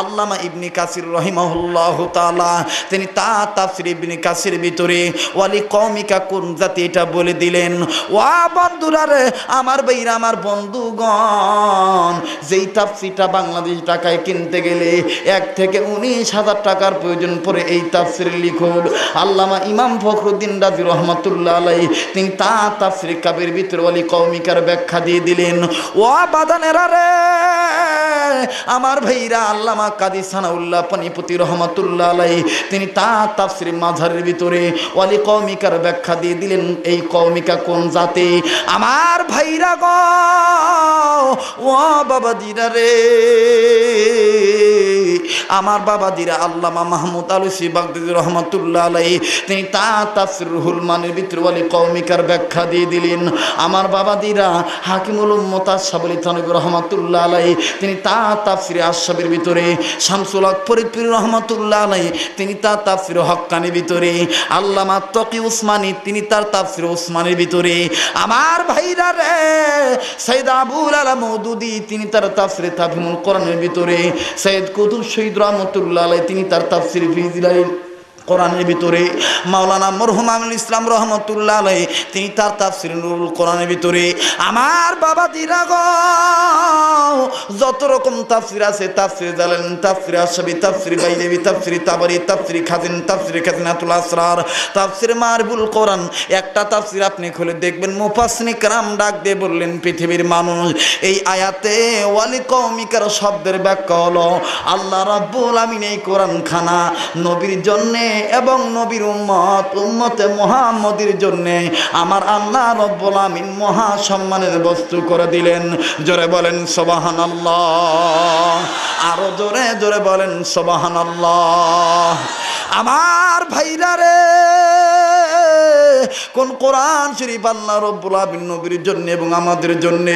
আল্লামা ইবনে কাসির রহিমাহুল্লাহ তাআলা, তিনি তার তাফসির ইবনে কাসির ভিতরে ওয়ালি কওমিকা কোন জাতি এটা বলে দিলেন। ওয়া বন্ধুরা রে, আমার ভাইরা, আমার বন্ধুগণ, যেই তাফসিরটা বাংলাদেশ টাকায় কিনতে গেলে 1 থেকে 19,000 টাকার প্রয়োজন পড়ে, এই তাফসিরের লেখক আল্লামা ইমাম ফখরুদ্দিন রাজি রহমাতুল্লাহ আলাইহি, তিনি তার তাফসির কাবের ভিতরে ওয়ালি কওমিকার ব্যাখ্যা দিয়ে দিলেন। ও বাদানেরা রে, আমার ভাইরা, আল্লামা কাজী সানাউল্লাহ পানিপতি রহমাতুল্লাহ আলাইহি, তিনি তার তাফসির মাঝারের ভিতরে ওয়ালি কওমিকার ব্যাখ্যা দিয়ে দিলেন, এই কওমিকা কোন জাতি। আমার ভাইরা গো, ও বাবাজিরা রে, আমার বাবাজিরা, আল্লামা মাহমুদ আলুসি বাগদাদী রহমাতুল্লাহ আলাইহি, তিনি তার তাফসির রুহুল মানির ভিতরে ওয়ালি কওমিকার ব্যাখ্যা দিয়ে দিলেন। আমার বাবাজিরা, হাকিমুল উম্মত আশরাফ আলী থানভী রহমাতুল্লাহ আলাইহি, তিনি তার তাফসিরে আশরাফের ভিতরে শামসুল হক ফরিদপুর রহমাতুল্লাহ আলাইহি, তিনি তার তাফসিরে হক্কানির ভিতরে আল্লামা তকি উসমানী, তিনি তার তাফসিরে উসমানীর ভিতরে। আমার ভাইরা রে, সৈয়দ আবুল আলা মওদুদি, তিনি তার তাফসিরে তাফহিমুল কোরআনের ভিতরে, সৈয়দ কুতুব শহীদ রহমাতুল্লাহ আলাইহি, তিনি তার তাফসিরে ফি জিলাইল কোরআনের ভিতরে মাওলানা মরহুম আমিনুল ইসলাম রহমতুল্লাহ আলাইহি তিনি তার তাফসীর নুরুল কোরআনের ভিতরে আমার বাবা দিরা গো যত রকম তাফসীর আছে তাফসীর জালালাইন, তাফসীর আশরাফি, তাফসীর বাইদাবি, তাফসীর তাবরী, তাফসীর খাজিন, তাফসীর খাজিনাতুল আসরার, তাফসীর মারবুল কোরআন, একটা তাফসীর আপনি খুলে দেখবেন মুফাসসিরিন کرام ডাক দিয়ে বললেন পৃথিবীর মানুষ এই আয়াতে ওয়ালি কওমিকার শব্দের ব্যাখ্যা হলো আল্লাহ রাব্বুল আমিন এই কোরআন খানা নবীর জন্য এবং নবীর উম্মতে মুহাম্মদের জন্য আমার আল্লাহ রাব্বুল আমিন মহা সম্মানের বস্তু করে দিলেন। জোরে বলেন সুবহানাল্লাহ, আরো জোরে জোরে বলেন সুবহানাল্লাহ। আমার ভাইরা রে, কোন কোরআন শরীফ আল্লাহ রাব্বুল আমিন নবীর জন্য এবং আমাদের জন্য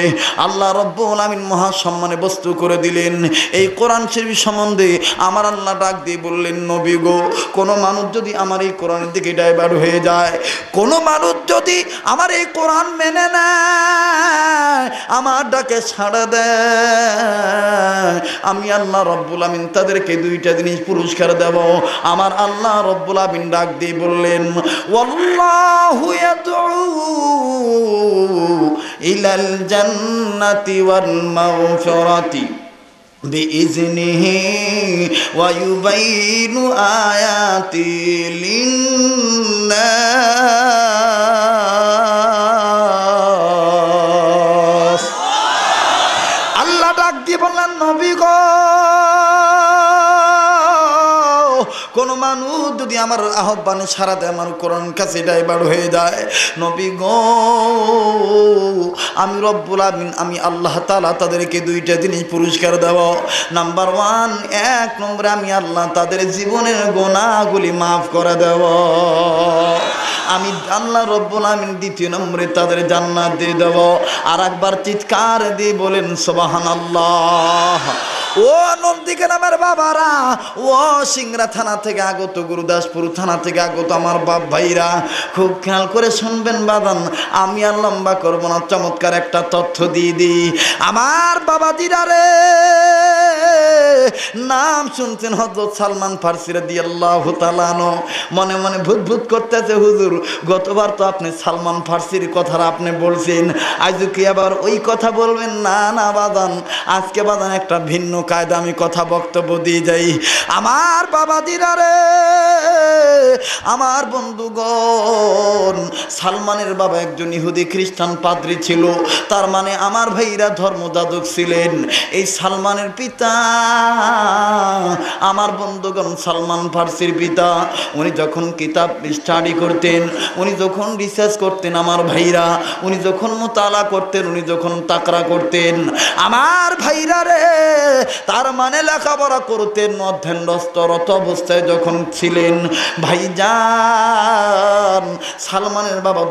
আল্লাহ রাব্বুল আমিন মহা সম্মানে বস্তু করে দিলেন। এই কোরআন শরীফ সম্বন্ধে আমার আল্লাহ ডাক দিয়ে বললেন নবী গো, কোন মানুষ যদি আমার এই কোরআনের দিকে ডাইভার্ট হয়ে যায়, কোন মানুষ যদি আমার এই কোরআন মেনে নেয়, আমার ডাকে সাড়া দেয়, আমি আল্লাহ রাব্বুল আমিন তাদেরকে দুইটা জিনিস পুরস্কার দেব। আমার আল্লাহ রাব্বুল আমিন ডাক দিয়ে বললেন ওয়াল্লাহু ইয়াদউ ইলাল জান্নাতি ওয়াল মাগফিরাতি বিইজনিহি ওয়া ইউবাইনু আয়াতি লিন্নাস। আল্লাহ ডাক দিয়ে বললেন নবী গো, কোন মানুষ যদি আমার আহ্বানে সাড়া দেয়, আমার কোরআন কাছে ডাইভার্ট হয়ে যায়, নবী গো আমি রব্বুল আমিন আমি আল্লাহ তাআলা তাদেরকে দুইটা জিনিস পুরস্কার দেব। নাম্বার 1, এক নম্বরে আমি আল্লাহ তাদের জীবনের গুনাহগুলি মাফ করে দেব। আমি আল্লাহ রব্বুল আমিন দ্বিতীয় নম্বরে তাদের জান্নাত দিয়ে দেব। আর একবার চিৎকার দিয়ে বলেন সুবহানাল্লাহ। ও নন্দিকে নামের বাবারা, ও সিংড়া থানা থেকে আগত, গুরুদাসপুর থানা থেকে আগত আমার বাপ ভাইরা, খুব খেয়াল করে শুনবেন বাদান, আমি আর লম্বা করবো না, চমৎকার একটা তথ্য দিয়ে দিই। আমার বাবা দিরা রে, নাম শুনছেন হযরত সালমান ফারসি রাদিয়াল্লাহু তাআলা আনহু, মনে মনে ভূত ভূত করতেছে, হুজুর গতবার তো আপনি সালমান ফারসির কথা আপনি বলছেন, আজ কি আবার ওই কথা বলবেন? না না বাদান, আজকে বাদান একটা ভিন্ন কায়দা আমি কথা বক্তব্য দিয়ে যাই। আমার বাবা দিরা রে, আমার বন্ধুগণ, সালমানের বাবা একজন ইহুদি খ্রিস্টান পাদ্রী ছিল, তার মানে আমার ভাইরা ধর্মযাজক ছিলেন। এই সালমানের পিতা আমার বন্ধুগণ সালমান ফারসির পিতা, উনি যখন কিতাব স্টাডি করতেন, উনি যখন রিসার্চ করতেন, আমার ভাইরা উনি যখন মুতালা করতেন, উনি যখন তাকরা করতেন, আমার ভাইরা রে, তার মানে লেখাপড়া করতেন, অধ্যয়নরত অবস্থায় যখন ছিলেন, ভাইজান সালমানের বাবা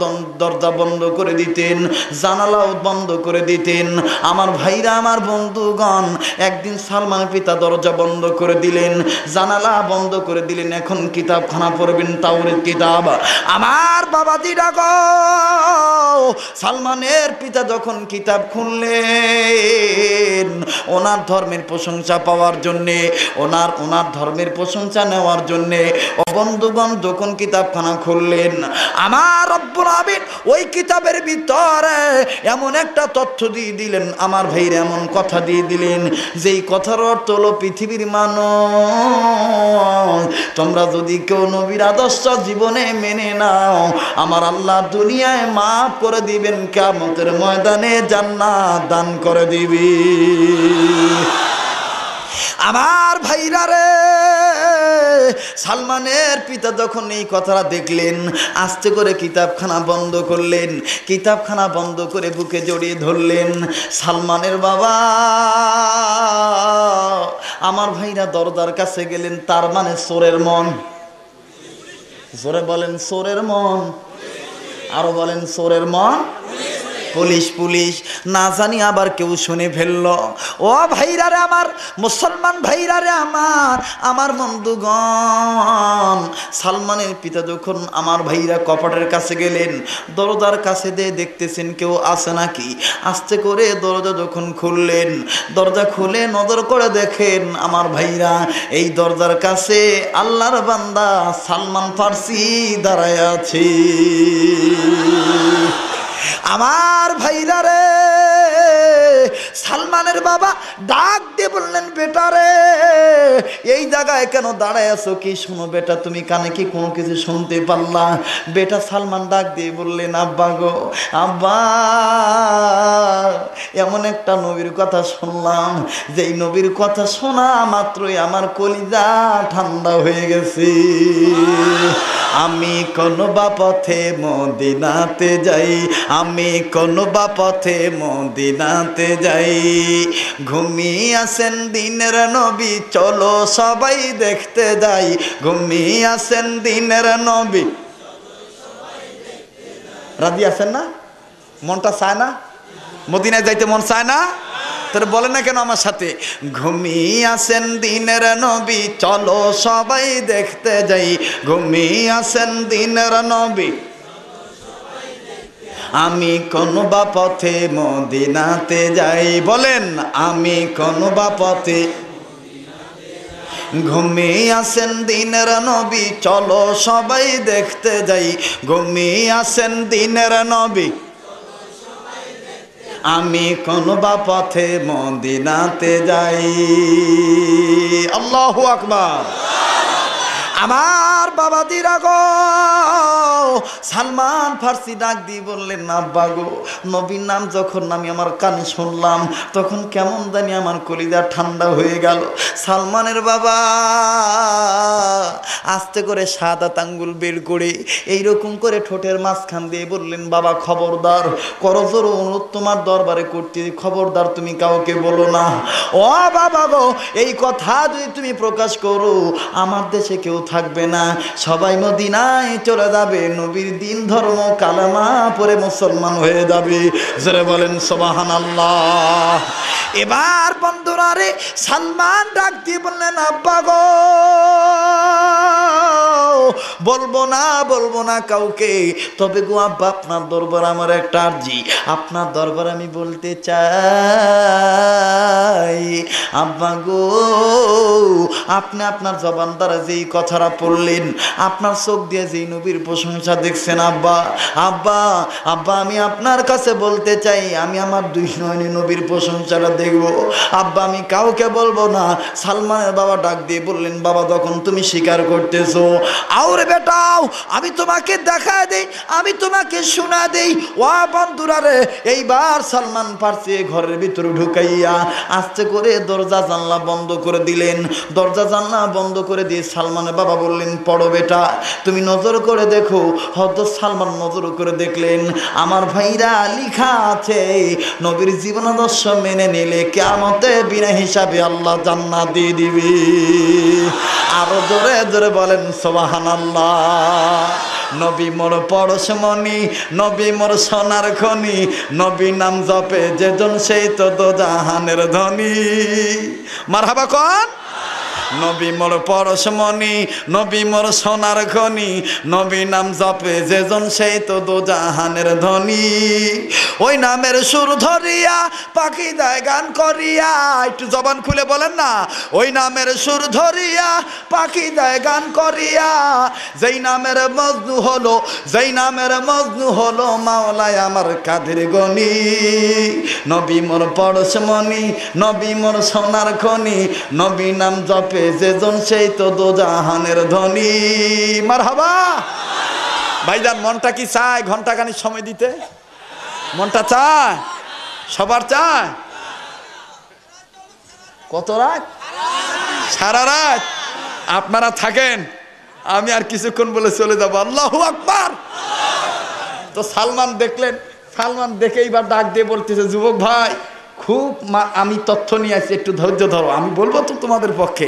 দরজা বন্ধ করে দিতেন, জানালাও বন্ধ করে দিতেন। আমার ভাইরা আমার বন্ধুগণ, একদিন সালমানের পিতা দরজা বন্ধ করে দিলেন, জানালা বন্ধ করে দিলেন, এখন কিতাবখানা পড়বেন, তাওরাত কিতাব। আমার বাবা দিরা গো, সালমানের পিতা যখন কিতাব খুললেন, ওনার ধর্মের প্রশংসা পাওয়ার জন্যে, ওনার ধর্মের প্রশংসা নেওয়ার জন্যে, ও বন্ধুগণ যখন কিতাবখানা খুললেন, আমার রব্বুল আমিন ওই কিতাবের ভিতরে এমন একটা তথ্য দিয়ে দিলেন, আমার ভাইরা এমন কথা দিয়ে দিলেন, যেই কথার অর্থ হলো পৃথিবীর মানুষ, তোমরা যদি কেউ নবীর আদর্শ জীবনে মেনে নাও, আমার আল্লাহ দুনিয়ায় মাফ করে দিবেন, কিয়ামতের ময়দানে জান্নাত দান করে দিবি। আমার ভাইরা রে, সালমানের পিতা যখন এই কথাটা দেখলেন, আস্তে করে কিতাবখানা বন্ধ করলেন, কিতাবখানা বন্ধ করে বুকে জড়িয়ে ধরলেন। সালমানের বাবা আমার ভাইরা দরজার কাছে গেলেন, তার মানে চোরের মন, জোরে বলেন চোরের মন, আরো বলেন চোরের মন, পুলিশ পুলিশ না জানি আবার কেউ শুনে ফেললো। ও ভাইরা রে আমার, মুসলমান ভাইরা রে আমার বন্ধুগণ, সালমানের পিতা যখন আমার ভাইরা কপাটের কাছে গেলেন, দরজার কাছে দিয়ে দেখতেছেন কেউ আছে নাকি। আস্তে করে দরজা যখন খুললেন, দরজা খুলে নজর করে দেখেন আমার ভাইরা এই দরজার কাছে আল্লাহর বান্দা সালমান ফার্সি দাঁড়ায় আছে। আমার ভাইরা রে, সালমানের বাবা ডাক দিয়ে বললেন, বেটা রে এই জায়গায় কেন দাঁড়ায় আছো, কি শোনো বেটা, তুমি কানে কি কোনো কিছু শুনতে পারলা? বেটা সালমান ডাক দিয়ে বললেন, আব্বা গো আব্বা, এমন একটা নবীর কথা শুনলাম, যেই নবীর কথা শোনা মাত্রই আমার কলিজা ঠান্ডা হয়ে গেছে। আমি কোন বা পথে মদিনাতে যাই, আমি কোন বা পথে মদিনাতে যাই, ঘুমিয়ে আছেন দিনের নবী, চলো সবাই দেখতে যাই, ঘুমিয়ে আছেন দিনের নবী। রাজি আছেন না? মনটা চায় না মদিনায় যাইতে? মন চায় না? তাহলে বলেন না কেন আমার সাথে, ঘুমিয়ে আছেন দিনের নবী, চলো সবাই দেখতে যাই, ঘুমিয়ে আছেন দিনের নবী, আমি কোন বা পথে মদিনাতে যাই। বলেন, আমি কোন বা পথে, ঘুমিয়ে আছেন দিনের নবী, চলো সবাই দেখতে যাই, ঘুমিয়ে আছেন দিনের নবী, আমি কোন বা পথে মদিনাতে যাই। আল্লাহু আকবার। আমার বাবা দিরা গো, সালমান ফার্সি ডাক দিয়ে বললেন, আব্বা গো, নবীর নাম যখন আমি আমার কানে শুনলাম, তখন কেমন জানি আমার কলিজা ঠান্ডা হয়ে গেল। সালমানের বাবা আস্তে করে সাদা আঙ্গুল বের করে এইরকম করে ঠোঁটের মাঝখান দিয়ে বললেন, বাবা খবরদার, করজোর অনুরোধ তোমার দরবারে করতে, খবরদার তুমি কাউকে বলো না। ও বাবা গো, এই কথা যদি তুমি প্রকাশ করো, আমার দেশে কেউ থাকবে না, সবাই মদিনায় চলে যাবে, নবীর দিন ধর্ম কালেমা পড়ে মুসলমান হয়ে যাবে। যারা বলেন সুবহানাল্লাহ। এবার বন্ধুরা রে, সালমান ডাক দিয়ে বললেন, আব্বা গো, বলবো না কাউকে, তবে গো আব্বা, আপনার দরবার আমার একটা আরজি, আপনার দরবার আমি বলতে চাই। আব্বা গো, আপনি আপনার জবান দ্বারা যেই কথাটা পড়লেন, আপনার চোখ দিয়ে যেই নবীর প্রশংসা দেখছেন, আব্বা আব্বা আব্বা, আমি আপনার কাছে বলতে চাই, আমি আমার দুই নয়নে নবীর প্রশংসাটা দেখব। আব্বা, আমি কাউকে বলবো না। সালমানের বাবা ডাক দিয়ে বললেন, বাবা, যখন তুমি স্বীকার করতেছো, আউরে বেটাও, আমি তোমাকে দেখা দেই, আমি তোমাকে শোনা দেই। ওয়া বন্ধুরা রে, এইবার সালমান ফার্সি ঘরের ভিতরে ঢুকাইয়া আস্তে করে দরজা জানলা বন্ধ করে দিলেন। দরজা জানলা বন্ধ করে দিয়ে সালমানের বাবা বললেন, পড়ো বেটা, তুমি নজর করে দেখো। হযরত সালমান নজর করে দেখলেন, আমার ভাইরা লিখা আছে, নবীর জীবনাদর্শ মেনে নিলে কিয়ামতে বিনা হিসাবে আল্লাহ জান্নাত দিয়ে দিবে। আরো জোরে জোরে বলেন সুবহানাল্লাহ। নবী মোর পরশমণি, নবী মোর সোনার খনি, নবী নাম জপে যেজন সেই তো দোজাহানের ধনী। মারহাবা কোন? নবী মোর পরশমণি, নবী মোর সোনার খনি, নবী নাম জপে যেজন সেই তো দোজাহানের ধনী। ওই নামের সুর ধরিয়া পাখি দেয় গান করিয়া, একটু জবান খুলে বলেন না, ওই নামের সুর ধরিয়া পাখি দেয় গান করিয়া, যেই নামের মজনু হলো, যেই নামের মজনু হলো মাওলায় আমার কাদের গনি। নবী মোর পরশমণি, নবী মোর সোনার খনি, নবী নাম জপে যেজন সেই তো দোজাহানের ধনী। মারহাবা। ভাইজান, মনটা কি চায় ঘন্টাখানি সময় দিতে? মনটা চায়? সবার চায়? কত রাত? সারা রাত আপনারা থাকেন, আমি আর কিছুক্ষণ বলে চলে যাব। আল্লাহু আকবার। তো সালমান দেখলেন, সালমান দেখে এইবার ডাক দিয়ে বলতেছে, যুবক ভাই, খুব আমি তথ্য নিয়ে আসছি, একটু ধৈর্য ধরো, আমি বলবো তো তোমাদের পক্ষে,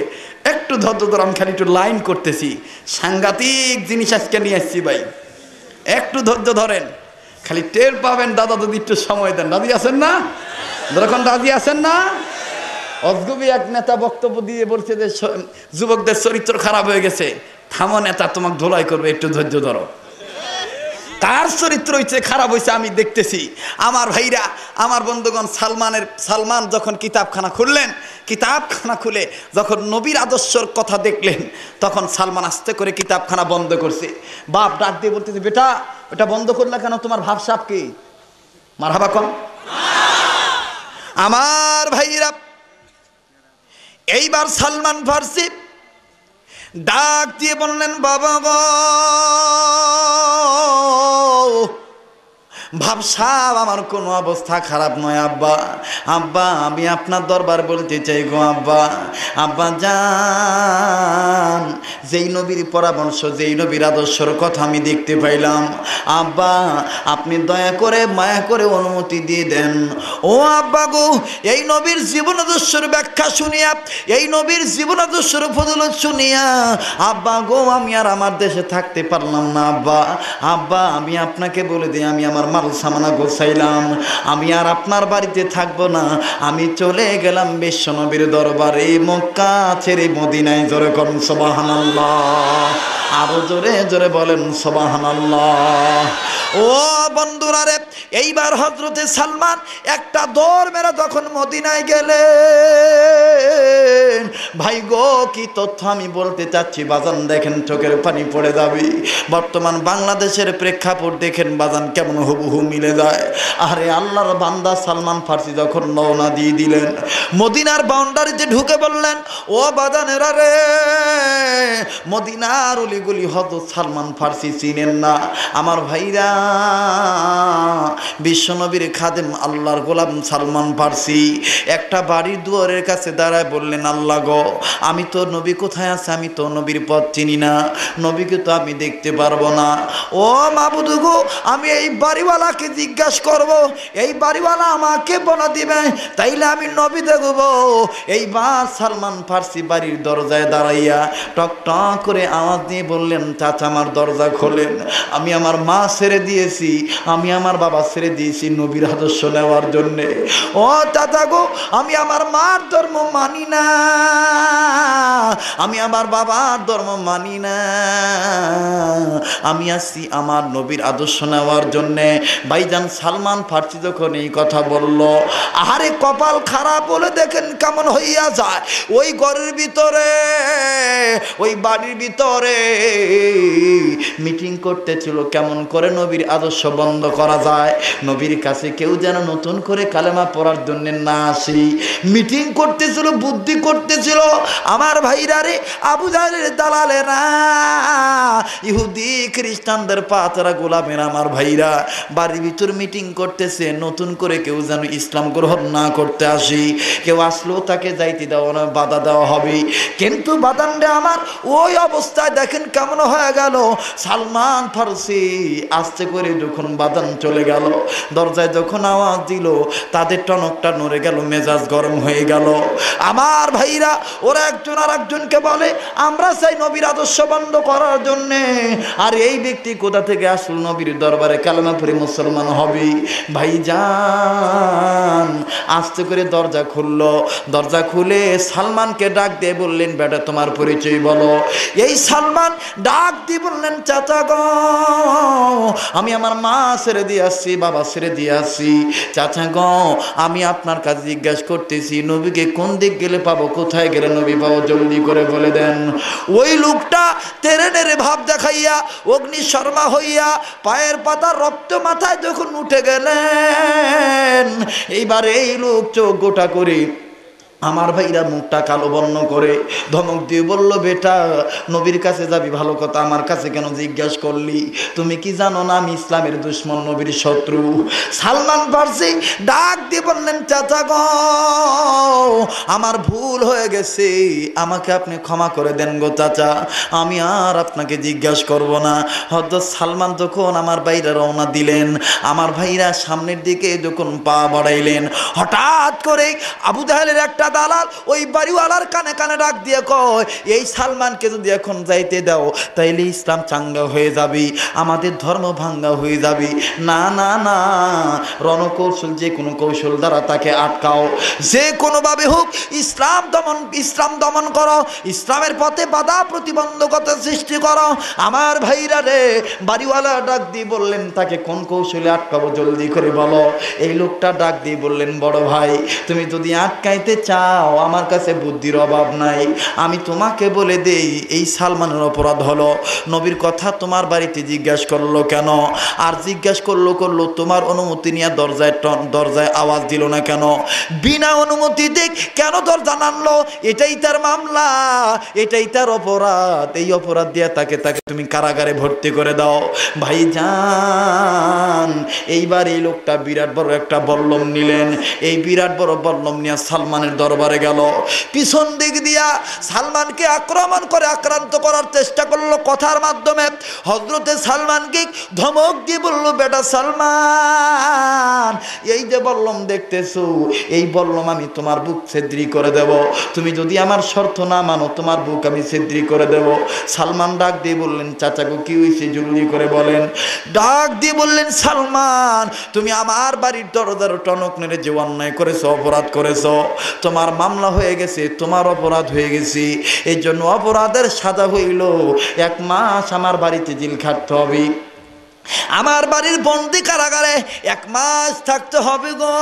একটু ধৈর্য ধরো, আমি খালি একটু লাইন করতেছি, সাংঘাতিক জিনিস আজকে নিয়ে আসছি ভাই, একটু ধৈর্য ধরেন। খালি টের পাবেন দাদা যদি একটু সময় দেন। রাজি আছেন না? যখন রাজি আছেন না? অজগবি এক নেতা বক্তব্য দিয়ে বলছে যে যুবকদের চরিত্র খারাপ হয়ে গেছে। থামো নেতা, তোমাকে ধোলাই করবে, একটু ধৈর্য ধরো। কার চরিত্র হয়েছে খারাপ হয়েছে আমি দেখতেছি। আমার ভাইরা, আমার বন্ধুগণ, সালমান যখন কিতাবখানা খুললেন, কিতাবখানা খুলে যখন নবীর আদর্শর কথা দেখলেন, তখন সালমান আস্তে করে কিতাবখানা বন্ধ করছে। বাপ ডাক দিয়ে বলতেছে, বেটা এটা বন্ধ করলে কেন? তোমার ভাবসাব কি? মারহাবা কম। আমার ভাইরা, এইবার সালমান ফার্সি ডাক দিয়ে বললেন, বাবা গো, ভাবসাব আমার কোনো অবস্থা খারাপ নয় আব্বা। আব্বা আমি আপনার দরবার বলতে চাই গো আব্বা। আব্বা জান, যেই নবীর পরামর্শ, যেই নবীর আদর্শর কথা আমি দেখতে পাইলাম, আব্বা আপনি দয়া করে মায়া করে অনুমতি দিয়ে দেন। ও আব্বা গো, এই নবীর জীবন আদর্শের ব্যাখ্যা শুনিয়া, এই নবীর জীবন আদর্শের ফজিলত শুনিয়া আব্বা গো আমি আর আমার দেশে থাকতে পারলাম না আব্বা। আব্বা আমি আপনাকে বলে দিই, আমি আমার মাল সামানা গোছাইলাম, আমি আর আপনার বাড়িতে থাকবো না, আমি চলে গেলাম বিশ্ব নবীর দরবারে, মক্কা ছেড়ে মদিনায়। জোরে করুন সুবহানাল্লাহ, আরো জোরে জোরে বলেন সুবহানাল্লাহ। ও বন্ধুরা রে, এইবার হযরতে সালমান একটা দৌড় মেরে যখন মদিনায় গেলেন, ভাই গো কি তথ্য আমি বলতে চাচ্ছি বাজান, দেখেন চোখের পানি পড়ে যাবে। বর্তমান বাংলাদেশের প্রেক্ষাপট দেখেন বাজান কেমন হুবহু মিলে যায়। আরে আল্লাহর বান্দা সালমান ফার্সি যখন রওনা দিয়ে দিলেন, মদিনার বাউন্ডারিতে ঢুকে বললেন, ও বাজানেরা রে, মদিনার অলিগলি হযরত সালমান ফার্সি চিনেন না? আমার ভাইরা, বিশ্বনবীর খাদেম আল্লাহর গোলাম সালমান ফার্সি একটা বাড়ির দুয়ারের কাছে দাঁড়ায় বললেন, আল্লাহ গো, আমি তো নবী কোথায় আছে, আমি তো নবীর পথ চিনি না, নবীকে তো আমি দেখতে পারবো না। ও মাবুদ গো, আমি এই বাড়িওয়ালাকে জিজ্ঞাসা করব, এই বাড়িওয়ালা আমাকে বলে দিবে, তাইলে আমি নবী দেখব। এইবার সালমান ফার্সি বাড়ির দরজায় দাঁড়াইয়া টক টক করে আওয়াজ দিয়ে বললেন, চাচা আমার দরজা খোলেন, আমি আমার মা ছেড়ে দিয়েছি, আমি আমার বাবা ছেড়ে দিয়েছি নবীর আদর্শ নেওয়ার জন্যে। ও চাচা গো, আমি আমার মার ধর্ম মানি না, আমি আমার বাবার ধর্ম মানি না, আমি আসছি আমার নবীর আদর্শ নেওয়ার জন্যে। ভাইজান সালমান ফার্সি যখন এই কথা বলল, আহারে কপাল খারাপ বলে দেখেন কেমন হইয়া যায়। ওই ঘরের ভিতরে, ওই বাড়ির ভিতরে মিটিং করতেছিল কেমন করে নবীর আদর্শ বন্ধ করা যায়, নবীর কাছে কেউ যেন নতুন করে কালেমা পড়ার জন্য না আসি। মিটিং করতেছিল, বুদ্ধি করতেছিল। আমার ভাইরা রে, আবু জাহেলের দালালেরা, ইহুদি খ্রিস্টানদের পাতরা গোলামের আমার ভাইরা বাড়ির ভিতর মিটিং করতেছে, নতুন করে কেউ যেন ইসলাম গ্রহণ না করতে আসি। কেউ আসলেও তাকে যাইতে দেওয়া না, বাধা দেওয়া হবে। কিন্তু বাদানরে আমার ওই অবস্থায় দেখেন কেমন হয়ে গেল। সালমান ফার্সি আস্তে করে যখন বাদান চলে গেল, দরজায় যখন আওয়াজ দিল, তাদের টনকটা নড়ে গেল, মেজাজ গরম হয়ে গেল। আমার ভাইরা, ওরা একজন আর একজনকে বলে, আমরা চাই নবীর আদর্শ বন্ধ করার জন্যে, আর এই ব্যক্তি কোথা থেকে আসলো নবীর দরবারে কালেমা পড়ে মুসলমান হবে। ভাইজান আস্তে করে দরজা খুললো, দরজা খুলে সালমানকে ডাক দিয়ে বললেন, বেটা তোমার পরিচয় বলো। এই সালমান ডাক দিয়ে বললেন, চাচা গো, আমি আমার মা ছেড়ে দিয়ে আসছি, বাবা ছেড়ে দিয়ে আসছি। চাচা গো, আমি আপনার কাছে জিজ্ঞাসা করতেছি, নবীকে কোন দিক গেলে পাবো, কোথায় গেলে নবী পাবো, জলদি করে বলে দেন। ওই লোকটা তেরে নেড়ে ভাব দেখাইয়া অগ্নি শর্মা হইয়া পায়ের পাতা রক্ত মাথায় যখন উঠে গেলেন, এইবার এই লোক চোখ গোটা করে, আমার ভাইরা মুখটা কালো বর্ণ করে ধমক দিয়ে বলল, বেটা নবীর কাছে যাবি ভালো কথা, আমার কাছে কেন জিজ্ঞাসা করলি? তুমি কি জানো না আমি ইসলামের দুশ্মন, নবীর শত্রু? সালমান ফার্সি ডাক দিয়ে বললেন, চাচা গো, আমার ভুল হয়ে গেছে, আমাকে আপনি ক্ষমা করে দেন গো চাচা, আমি আর আপনাকে জিজ্ঞাসা করব না। হযরত সালমান যখন আমার ভাইরা রওনা দিলেন, আমার ভাইরা সামনের দিকে যখন পা বাড়াইলেন, হঠাৎ করে আবু জাহেলের একটা দালাল ওই বাড়িওয়ালার কানে কানে ডাক দিয়ে কয়, এই সালমানকে যদি এখন যাইতে দাও তাইলে ইসলাম চাঙ্গা হয়ে যাবি, আমাদের ধর্ম ভাঙ্গা হয়ে যাবি। না না না, রণকৌশল, যে কোনো কৌশল দ্বারা তাকে আটকাও, যে কোনোভাবে হোক ইসলাম দমন করো, ইসলামের পথে বাধা প্রতিবন্ধকতা সৃষ্টি করো। আমার ভাইরা রে, বাড়িওয়ালা ডাক দিয়ে বললেন, তাকে কোন কৌশলে আটকাবো জলদি করে বলো। এই লোকটা ডাক দিয়ে বললেন, বড় ভাই, তুমি যদি আটকাইতে চাও আমার কাছে বুদ্ধির অভাব নাই, আমি তোমাকে বলে দেই, এই সালমানের অপরাধ হলো নবীর কথা তোমার বাড়িতে জিজ্ঞাসা করলো কেন, আর জিজ্ঞাসা করলো তোমার অনুমতি নিয়ে দরজায় আওয়াজ দিল না কেন, বিনা অনুমতিতে কেন দরজা নাড়লো, এটাই তার মামলা, এটাই তার অপরাধ। এই অপরাধ দিয়ে তাকে তুমি কারাগারে ভর্তি করে দাও। ভাইজান, এইবার এই লোকটা বিরাট বড় একটা বল্লম নিলেন, এই বিরাট বড় বল্লম নিয়ে সালমানের দরবারে গেল, পিছন দিক দিয়া সালমানকে আক্রমণ করে আক্রান্ত করার চেষ্টা করলো কথার মাধ্যমে। হযরতে সালমানকে ধমক দিয়ে বলল, বেটা সালমান, এই যে বল্লম দেখতেছো, এই বল্লম আমি তোমার বুক ছিদ্রি করে দেব, তুমি যদি আমার শর্ত না মানো তোমার বুক আমি ছিদ্রি করে দেব। সালমান ডাক দিয়ে বললেন, চাচা গো কি হয়েছে জরুরি করে বলেন। ডাক দিয়ে বললেন, সালমান, তুমি আমার বাড়ির দরজার টনক নেড়ে যে অন্যায় করেছো, অপরাধ করেছো, তোমার মামলা হয়ে গেছে, তোমার অপরাধ হয়ে গেছে, এই জন্য অপরাধের সাজা হইল 1 মাস আমার বাড়িতে জেল খাটতে হবে, আমার বাড়ির বন্দি কারাগারে 1 মাস থাকতে হবে গো।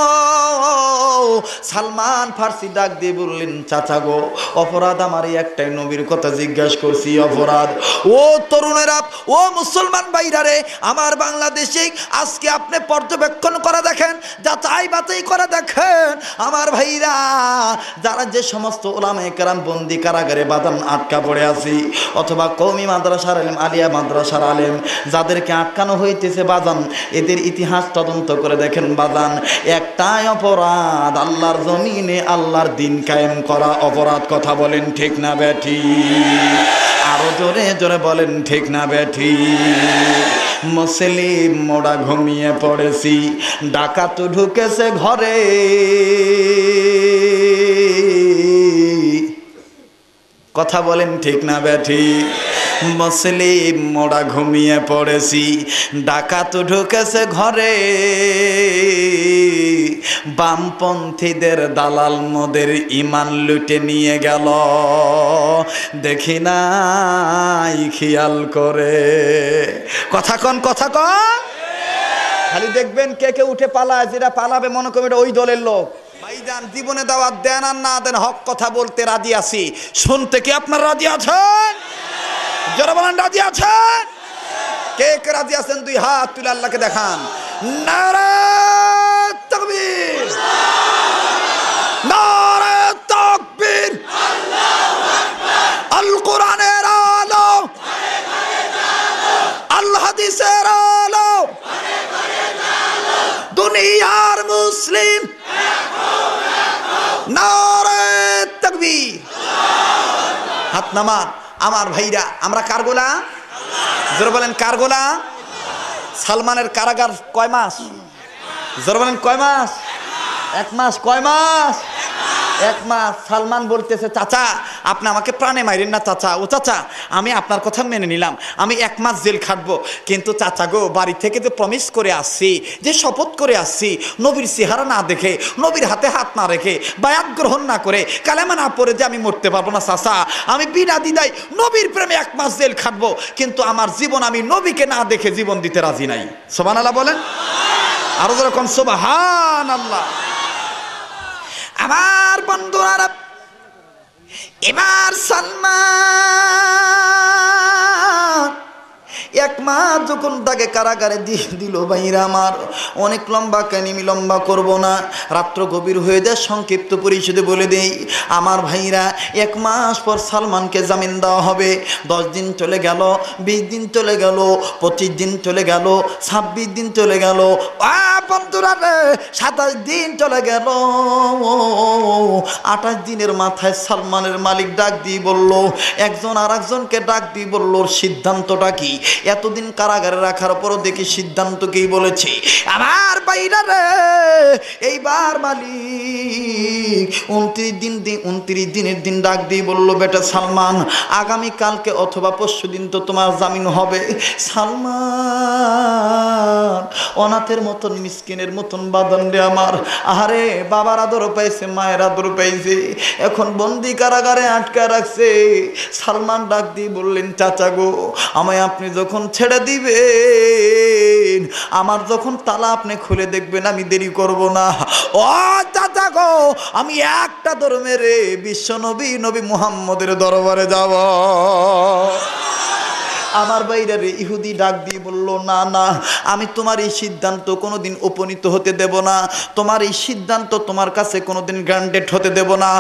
সালমান ফার্সি ডাক দিয়ে বললেন, চাচা গো, অপরাধ আমার একটাই, নবীর কথা জিজ্ঞাসা করছি, অপরাধ। ও তরুণেরা, ও মুসলমান ভাইরা রে, আমার বাংলাদেশে আজকে আপনি পর্যবেক্ষণ করে দেখেন, যাচাই বাছাই করে দেখেন আমার ভাইরা, যারা যে সমস্ত ওলামায়ে কেরাম বন্দি কারাগারে বাদান আটকা পড়ে আছি, অথবা কওমি মাদ্রাসার আলেম, আলিয়া মাদ্রাসার আলেম, যাদেরকে আটকানো হইতেছে বাজান, এদের ইতিহাস তদন্ত করে দেখেন বাজান, একটাই অপরাধ, আল্লাহর জমিনে আল্লাহর দিন কায়েম করা অপরাধ। কথা বলেন ঠিক না বেঠি? আরো জোরে জোরে বলেন ঠিক না বেঠি? মুসলিম মোড়া ঘুমিয়ে পড়েছি, ডাকাত ঢুকেছে ঘরে, কথা বলেন ঠিক না বেঠি? মুসলিম মোড়া ঘুমিয়ে পড়েছি, ডাকাত ঢুকেছে ঘরে, বামপন্থীদের দালাল মোদের ইমান লুটে নিয়ে গেল, দেখি নাই খেয়াল করে। কথা কন, কথা কন, খালি দেখবেন কে কে উঠে পালায়, যেটা পালাবে মনে করবে ওই দলের লোক। ভাইজান, জীবনে দাওয়াত দেন আর না দেন, হক কথা বলতে রাজি আছি, শুনতে কি আপনার রাজি আছেন? যারা বলেন রাজি আছেন, কে কে রাজি আছেন 2 হাত তুলে আল্লাহকে দেখান। নারে তাকবীর, নারে তাকবীর, আল কোরআনের আলো, আল হাদিসের আলো, দুনিয়ার মুসলিম, নারে তাকবীর। হাত নামান আমার ভাইরা, আমরা কার গোলাম? জোরে বলেন কার গোলাম? সালমানের কারাগার কয় মাস? জোরে বলেন কয় মাস? 1 মাস। কয় মাস? 1 মাস। সালমান বলতেছে, চাচা আপনি আমাকে প্রাণে মাইরেন না চাচা, ও চাচা আমি আপনার কথা মেনে নিলাম, আমি 1 মাস জেল খাটবো, কিন্তু চাচা গো, বাড়ি থেকে যে প্রমিস করে আসছি, যে শপথ করে আসছি, নবীর চেহারা না দেখে, নবীর হাতে হাত না রেখে, বায়াত গ্রহণ না করে, কালেমা না পড়ে যে আমি মরতে পারবো না চাচা, আমি বিনা দ্বিধায় নবীর প্রেমে 1 মাস জেল খাটবো, কিন্তু আমার জীবন আমি নবীকে না দেখে জীবন দিতে রাজি নাই। সুবহানাল্লাহ বলেন, আরো যেরকম সুবহানাল্লাহ। আমার বন্ধুরা, এবার সালমান 1 মাস যখন তাকে কারাগারে দিয়ে দিল, ভাইরা আমার, অনেক লম্বা কাহিনী লম্বা করব না, রাত্র গভীর হয়ে যায়, সংক্ষিপ্ত পরিষদে বলে দেই আমার ভাইরা, 1 মাস পর সালমানকে জামিন দেওয়া হবে। 10 দিন চলে গেল, 20 দিন চলে গেল, 25 দিন চলে গেল, 26 দিন চলে গেল, বন্ধুরা 27 দিন চলে গেল। 28 দিনের মাথায় সালমানের মালিক ডাক দিয়ে বলল, একজন আর একজনকে ডাক দিয়ে বলল, সিদ্ধান্তটা কি? এতদিন কারাগারে রাখার পরও দেখি সিদ্ধান্ত কি বলেছে, আমার বাইরা রে এইবার মালিক 29 দিনের দিন ডাক দিয়ে বলল, বেটা সালমান, আগামী কালকে অথবা পরশু দিন তো তোমার জামিন হবে। সালমান অনাথের মতন মিসকিনের মতন বাদন রে আমার, আহারে বাবার আদর পাইছে, মায়ের আদর পাইছে, এখন বন্দি কারাগারে আটকা রাখছে। সালমান ডাক দিয়ে বললেন, চাচা গো, আমায় আপনি যখন ছেড়ে দিবেন, আমার যখন তালা আপনি খুলে দেখবেন, আমি দেরি করব না। ও চাচা গো, আমি একটা ধর্মের বিশ্ব নবী মুহাম্মদের দরবারে যাব। আমার বাইরে ইহুদি ডাক দিয়ে বলল, না না, আমি তোমার এই সিদ্ধান্ত কোনোদিন উপনীত হতে দেব না, তোমার এই সিদ্ধান্ত তোমার কাছে কোনোদিন গ্রান্টেড হতে দেব না।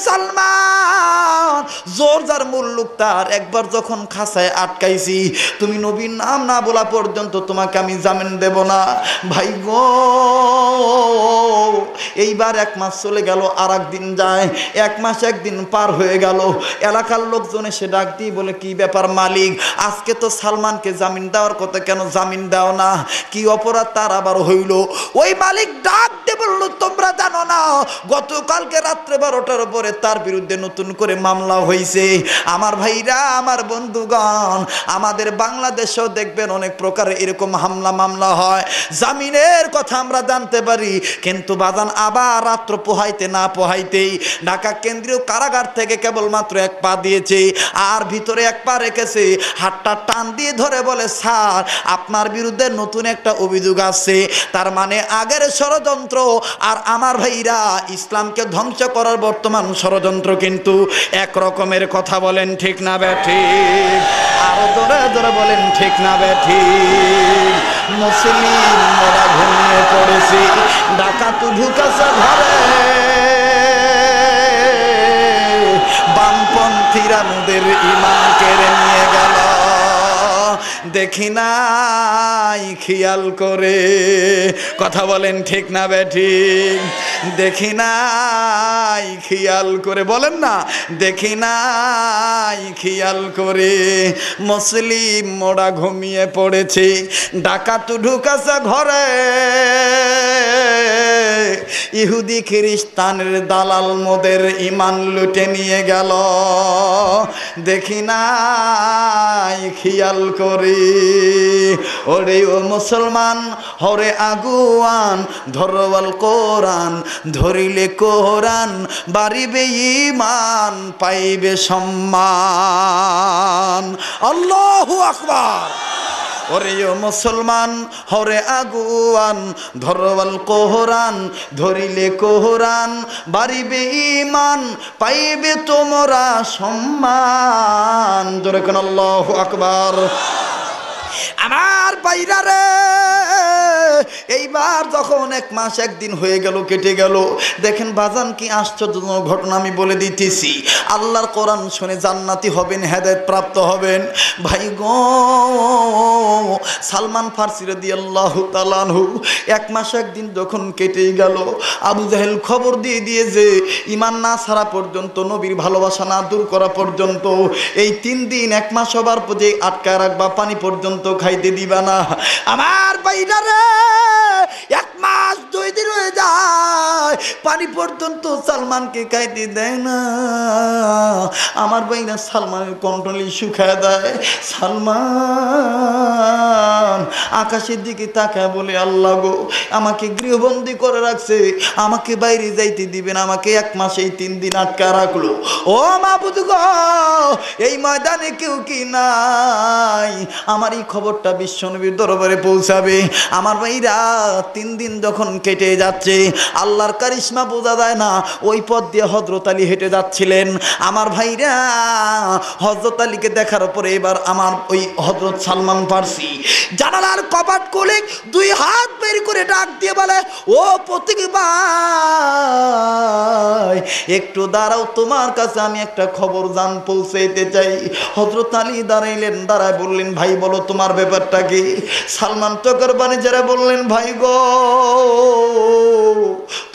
সালমান, জোর যার মুল্লুক তার, একবার যখন খাঁচায় আটকাইছি, তুমি নবীর নাম না বলা পর্যন্ত তোমাকে আমি জামিন দেব না। ভাই গো, এইবার 1 মাস চলে গেল, আর একদিন যায়, 1 মাস 1 দিন পার হয়ে গেল। এলাকার লোকজন এসে ডাক দিয়ে বলে, কি ব্যাপার মালিক, আজকে তো সালমানকে জামিন দেওয়ার কথা, কেন জামিন দাও না? কি অপরাধ তার আবার হইল? ওই মালিক ডাক দিয়ে বলল, তোমরা জানো না, গতকালকে রাত্রে 12টার পরে তার বিরুদ্ধে নতুন করে মামলা হয়েছে। আমার ভাইরা, আমার বন্ধুগণ, আমাদের বাংলাদেশেও দেখবেন অনেক প্রকার এরকম মামলা হয়। জামিনের কথা আমরা জানতে পারি, কিন্তু বাজান আবার রাত্র পোহাইতে না পোহাইতেই ঢাকা কেন্দ্রীয় কারাগার থেকে কেবলমাত্র 1 পা দিয়েছে, আর ভিতরে 1 পা রেখেছে। হাতটা টান দিয়ে ধরে বলে, স্যার, আপনার বিরুদ্ধে নতুন একটা অভিযোগ আছে। তার মানে আগের ষড়যন্ত্র আর আমার ভাইরা ইসলামকে ধ্বংস করার বর্তমান ষড়যন্ত্র কিন্তু এক রকমের। কথা বলেন ঠিক না বেঠিক? আরো জোরে জোরে বলেন ঠিক না বেঠিক? মুসলিম মোরা ঘুমিয়ে পড়েছি, ডাকাত ঢুকাছে ঘরে, বামপন্থীরা মোদের ইমান কেড়ে নিয়ে গেল, দেখি নাই খেয়াল করে। কথা বলেন ঠিক না বেঠিক? দেখি নাই খেয়াল করে, বলেন না, দেখি নাই খেয়াল করে। মুসলিম মোরা ঘুমিয়ে পড়েছে, ডাকাত ঢুকাছে ঘরে, ইহুদি খ্রিস্টানের দালাল মোদের ইমান লুটে নিয়ে গেল, দেখি নাই খেয়াল করে। ওরে ও মুসলমান, হরে আগুয়ান, ধরওয়াল কোরআন, ধরিলে কোরআন, বাড়িবে ঈমান, পাইবে সম্মান। আল্লাহু আকবার। ওরে ও মুসলমান, হরে আগুয়ান, ধরওয়াল কোরআন, ধরিলে কোরআন, বাড়িবে ঈমান, পাইবে তোমরা সম্মান। জোরে কোন আল্লাহু আকবার। আমার বাইরা রে, এইবার যখন 1 মাস 1 দিন হয়ে গেল, কেটে গেল, দেখেন বাজান কি আশ্চর্যজনক ঘটনা আমি বলে দিতেছি। আল্লাহর কোরআন শুনে জান্নাতি হবেন, হেদায়েত প্রাপ্ত হবেন। ভাই গো, সালমান ফারসি রাদিয়াল্লাহু তাআলা আনহু 1 মাস 1 দিন যখন কেটে গেল, আবু জাহেল খবর দিয়ে যে ঈমান না ছাড়া পর্যন্ত, নবীর ভালোবাসা না দূর করা পর্যন্ত, এই 3 দিন 1 মাস হবার পরে আটকায় রাখবা, পানি পর্যন্ত খাইতে দিবা না। আমার বাইরা রে, 1 মাস 2 দিন হয়ে যায়, পানি পর্যন্ত সালমানকে খাইতে দেয় না। আমার বাইরা সালমানের কন্ট্রোলি শুকায় দেয়। সালমান আকাশের দিকে তাকায় বলে, আল্লাহ গো, আমাকে গৃহবন্দী করে রাখছে, আমাকে বাইরে যাইতে দিবেন, আমাকে 1 মাস এই 3 দিন আটকা রাখলো। ও মাবুদ গো, এই ময়দানে কেউ কি নাই, আমার এই খবরটা বিশ্বনবীর দরবারে পৌঁছাবে। আমার ভাইরা 3 দিন যখন কেটে যাচ্ছে, আল্লাহর কারিশমা বোঝা যায় না। ওই পথ দিয়ে হযরত আলী হেঁটে যাচ্ছিলেন। আমার ভাইরা হযরত আলীকে দেখার পরে এবার আমার ওই হযরত সালমান ফারসি জানালার কপাট খুলে 2 হাত বের করে ডাক দিয়ে বলে, ও প্রতীক ভাই, একটু দাঁড়াও, তোমার কাছে আমি একটা খবর পৌঁছাইতে চাই। হযরত আলী দাঁড়াইলেন, দাঁড়ায় বললেন, ভাই বলো তোমার ব্যাপারটা কি? সালমান চোখের পানি ছেড়ে বললেন, ভাই গো,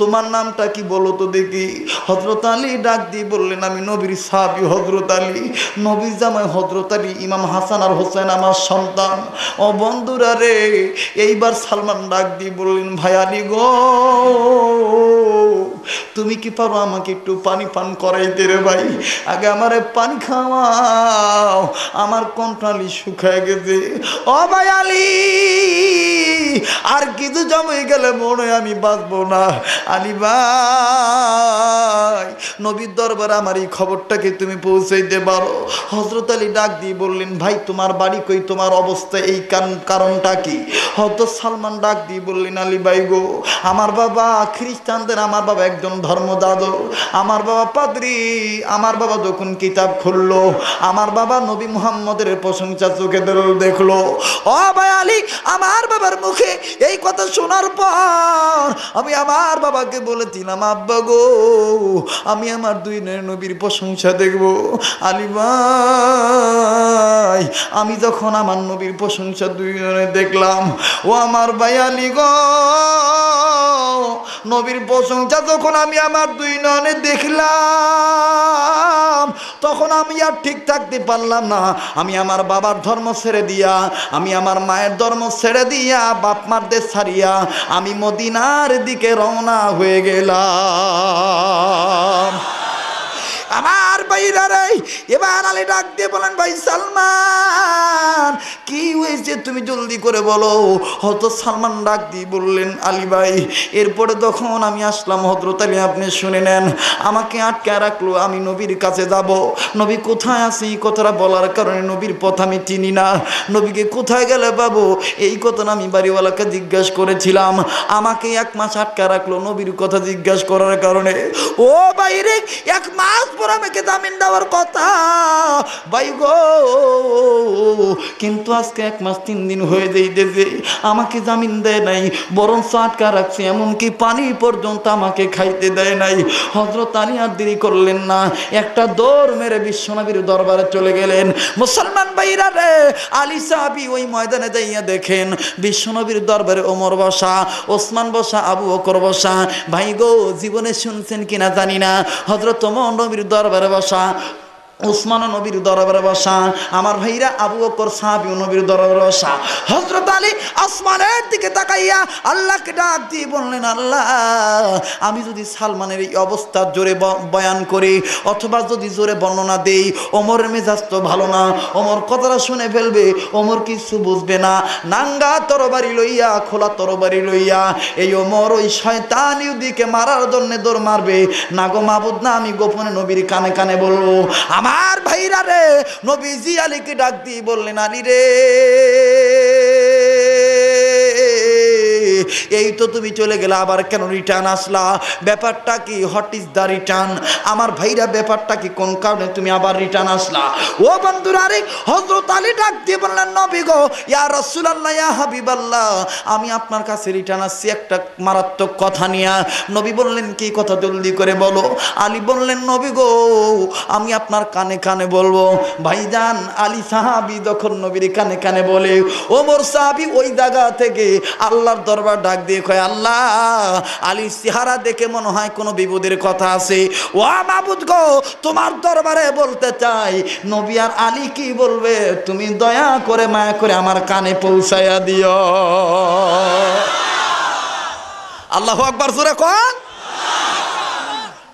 তোমার নামটা কি বলো তো দেখি। হযরত আলী ডাক দিয়ে বললেন, আমি নবীর সাহাবী হযরত আলী, নবীর জামাই হযরত আলী, ইমাম হাসান আর হোসেন আমার সন্তান। ও বন্ধুরা রে, এইবার সালমান ডাক দিয়ে বললেন, ভাই আলী গো, তুমি কি পারো আমাকে একটু পানি পান করাইতে রে ভাই? আগে আমারে পানি খাওয়াও, আমার কণ্ঠালি শুকায় গেছে। ও ভাই আলী, আর কিছু জমে গেলে মনে হয় আমি বাঁচবো না। আলী ভাই, নবীর দরবারে আমার এই খবরটাকে তুমি পৌঁছাইতে পারো? হযরত আলী ডাক দিয়ে বললেন, ভাই তোমার বাড়ি কই, তোমার অবস্থা এই কারণটা কি? হযরত সালমান ডাক দিয়ে বললেন, আলী ভাই গো, আমার বাবা খ্রিস্টানদের, আমার বাবা একজন ধর্মদাদক, আমার বাবা পাদ্রী। আমার বাবা যখন কিতাব খুললো, আমার বাবা নবী মুহাম্মদের প্রশংসা চোখে দেখলো। ও ভাই আলী, আমার বাবার মুখে এই কথা শোনার পর আমি আমার বাবাকে বলেছিলাম, আব্বা গো, আমি আমার দুই নবীর প্রশংসা দেখব। আলী ভাই, আমি যখন আমার নবীর প্রশংসা দুই জনে দেখলাম, ও আমার ভাই আলী গো, নবীর প্রশংসা যখন আমি আমার দুই নয়নে দেখলাম, তখন আমি আর ঠিক থাকতে পারলাম না। আমি আমার বাবার ধর্ম ছেড়ে দিয়া, আমি আমার মায়ের ধর্ম ছেড়ে দিয়া, বাপ মার দেশ ছাড়িয়া আমি মদিনার দিকে রওনা হয়ে গেলাম। আমার ভাইরা রে, এবার আলী ডাক দিয়ে বলেন, ভাই সালমান, কি হয়েছে তুমি জলদি করে বলো। হয়তো সালমান ডাক দিয়ে বললেন, আলী ভাই, এরপরে যখন আমি আসলাম, হযরত আলী আপনি শুনে নেন, আমাকে আটকে রাখলো, আমি নবীর কাছে যাব। নবী কোথায় আছে এই কথাটা বলার কারণে নবীর পথ আমি চিনি না, নবীকে কোথায় গেলে পাবো এই কথা আমি বাড়িওয়ালাকে জিজ্ঞাসা করেছিলাম। আমাকে 1 মাস আটকে রাখলো নবীর কথা জিজ্ঞাসা করার কারণে। ও বাইরে, 1 মাস পর আমাকে জামিন দেওয়ার কথা ভাই গো, কিন্তু আজকে 1 মাস 3 দিন হয়ে যাইতেছে, আমাকে জামিন দেয় নাই, বরং আটকা রাখছে, এমনকি পানি পর্যন্ত আমাকে খাইতে দেয় নাই। হযরত আলী আর দেরি করলেন না, একটা দৌড় মেরে বিশ্বনবীর দরবারে চলে গেলেন। মুসলমান ভাইরা রে, আলী সাহাবী ওই ময়দানে যাইয়া দেখেন বিশ্বনবীর দরবারে ওমর বসা, ওসমান বসা, আবু বকর বসা। ভাই গো, জীবনে শুনছেন কিনা জানি না, হযরত ওমর নবীর দরবারে বসা, উসমান নবীর দরবারে বসা, আমার ভাইরা আবু বকর সাহাবী নবীর দরবারে বসা। হযরত আলী আসমানের দিকে তাকাইয়া আল্লাহকে ডাক দিয়ে বললেন, আল্লাহ, আমি যদি সালমানের এই অবস্থা জোরে বয়ান করি অথবা যদি জোরে বর্ণনা দেই, ওমরের মেজাজ তো ভালো না, ওমর কথাটা শুনে ফেলবে, ওমর কিছু বুঝবে না। নাঙ্গা তরবারি লইয়া, খোলা তরবারি লইয়া এই ওমর ওই শয়তান ইহুদিকে মারার জন্য দৌড় মারবে। না গো মাবুদ, না, আমি গোপনে নবীর কানে কানে বলবো। আমার ভাইরা রে, নবীজি আলীকে ডাক দিয়ে বললেন, আলী রে, এই তো তুমি চলে গেলে, আবার কেন রিটার্ন আসলা? ব্যাপারটা কি? What is the return? আমার ভাইরা, ব্যাপারটা কি? কোন কারণে তুমি আবার রিটার্ন আসলা? ও বন্ধুরা রে, হযরত আলী ডাক দিয়ে বললেন, নবী গো, ইয়া রাসূলুল্লাহ, ইয়া হাবিবাল্লাহ, আমি আপনার কাছে রিটার্ন আসছি একটা মারাত্মক কথা নিয়ে। নবী বললেন, কি কথা, জলদি করে বলো। আলী বললেন, নবী গো, আমি আপনার কানে কানে বলবো। ভাইজান, আলী সাহাবী যখন নবীর কানে কানে বলে, ওমর সাহাবী ওই জায়গা থেকে আল্লাহর দরবার ডাক দিয়ে কয়, আল্লাহ, আলীর চেহারা দেখে মনে হয় কোনো বিপদের কথা আছে। ও মাবুদ গো, তোমার দরবারে বলতে চাই, নবী আর আলী কি বলবে, তুমি দয়া করে মায়া করে আমার কানে পৌঁছায়া দিও। আল্লাহু আকবার, জোরে কোন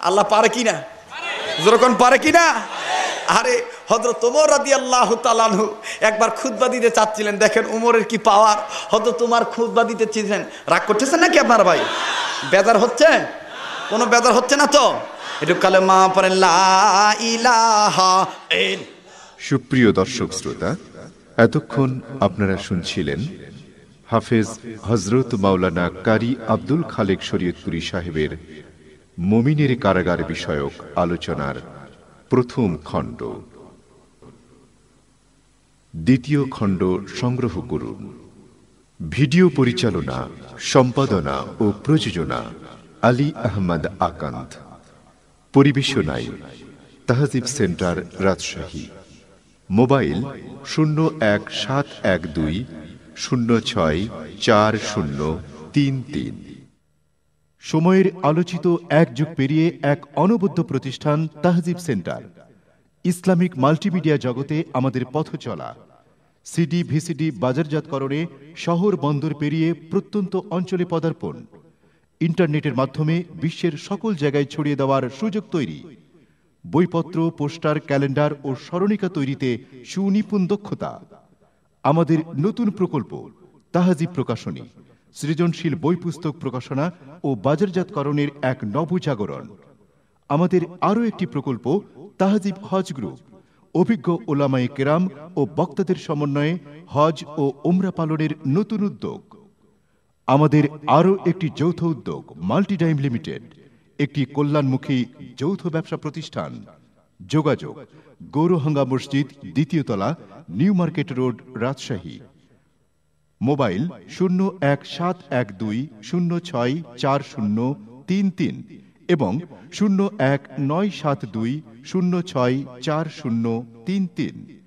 আল্লাহ পারে কিনা, জোরে কোন পারে কিনা। আরে হযরত ওমর রাদিয়াল্লাহু তাআলা আনহু একবার খুতবা দিতে চাচ্ছিলেন, দেখেন ওমরের কি পাওয়ার। হযরত ওমর খুতবা দিতে চেয়েছেন, রাগ করতেছেন নাকি আপনার ভাই? বেজার হচ্ছে? কোনো বেজার হচ্ছে না তো? একটু কালেমা পড়েন, লা ইলাহা ইল্লাল্লাহ। সুপ্রিয় দর্শক শ্রোতা, এতক্ষণ আপনারা শুনছিলেন হাফেজ হযরত মাওলানা কারি আব্দুল খালেক শরীয়তপুরী সাহেবের মুমিনের কারাগার বিষয়ক আলোচনার প্রথম খণ্ড। দ্বিতীয় খণ্ড সংগ্রহ করুন। ভিডিও পরিচালনা, সম্পাদনা ও প্রযোজনা আলী আহমদ আকান্ত। পরিবেশনায় তাহজিব সেন্টার, রাজশাহী। মোবাইল 01712 064033। সময়ের আলোচিত এক যুগ পেরিয়ে এক অনবদ্য প্রতিষ্ঠান তাহজিব সেন্টার। ইসলামিক মাল্টিমিডিয়া জগতে আমাদের পথ চলা। সিডি ভিসিডি বাজারজাতকরণে শহর বন্দর পেরিয়ে প্রত্যন্ত অঞ্চলে পদার্পণ। ইন্টারনেটের মাধ্যমে বিশ্বের সকল জায়গায় ছড়িয়ে দেওয়ার সুযোগ তৈরি। বইপত্র, পোস্টার, ক্যালেন্ডার ও স্মরণিকা তৈরিতে সুনিপুণ দক্ষতা। আমাদের নতুন প্রকল্প তাহজিব প্রকাশনী, সৃজনশীল বই পুস্তক প্রকাশনা ও বাজারজাতকরণের এক নবজাগরণ। আমাদের আরও একটি প্রকল্প তাহজিব হজ গ্রুপ, অভিজ্ঞ ওলামায়ে কেরাম ও বক্তাদের সমন্বয়ে হজ ও উমরা পালনের নতুন উদ্যোগ। আমাদের আরও একটি যৌথ উদ্যোগ মাল্টিডাইম লিমিটেড, একটি কল্যাণমুখী যৌথ ব্যবসা প্রতিষ্ঠান। যোগাযোগ গৌরহাঙ্গা মসজিদ, দ্বিতীয় তলা, new market road, Rajshahi. Mobile 017120640333 এবং 019720640033।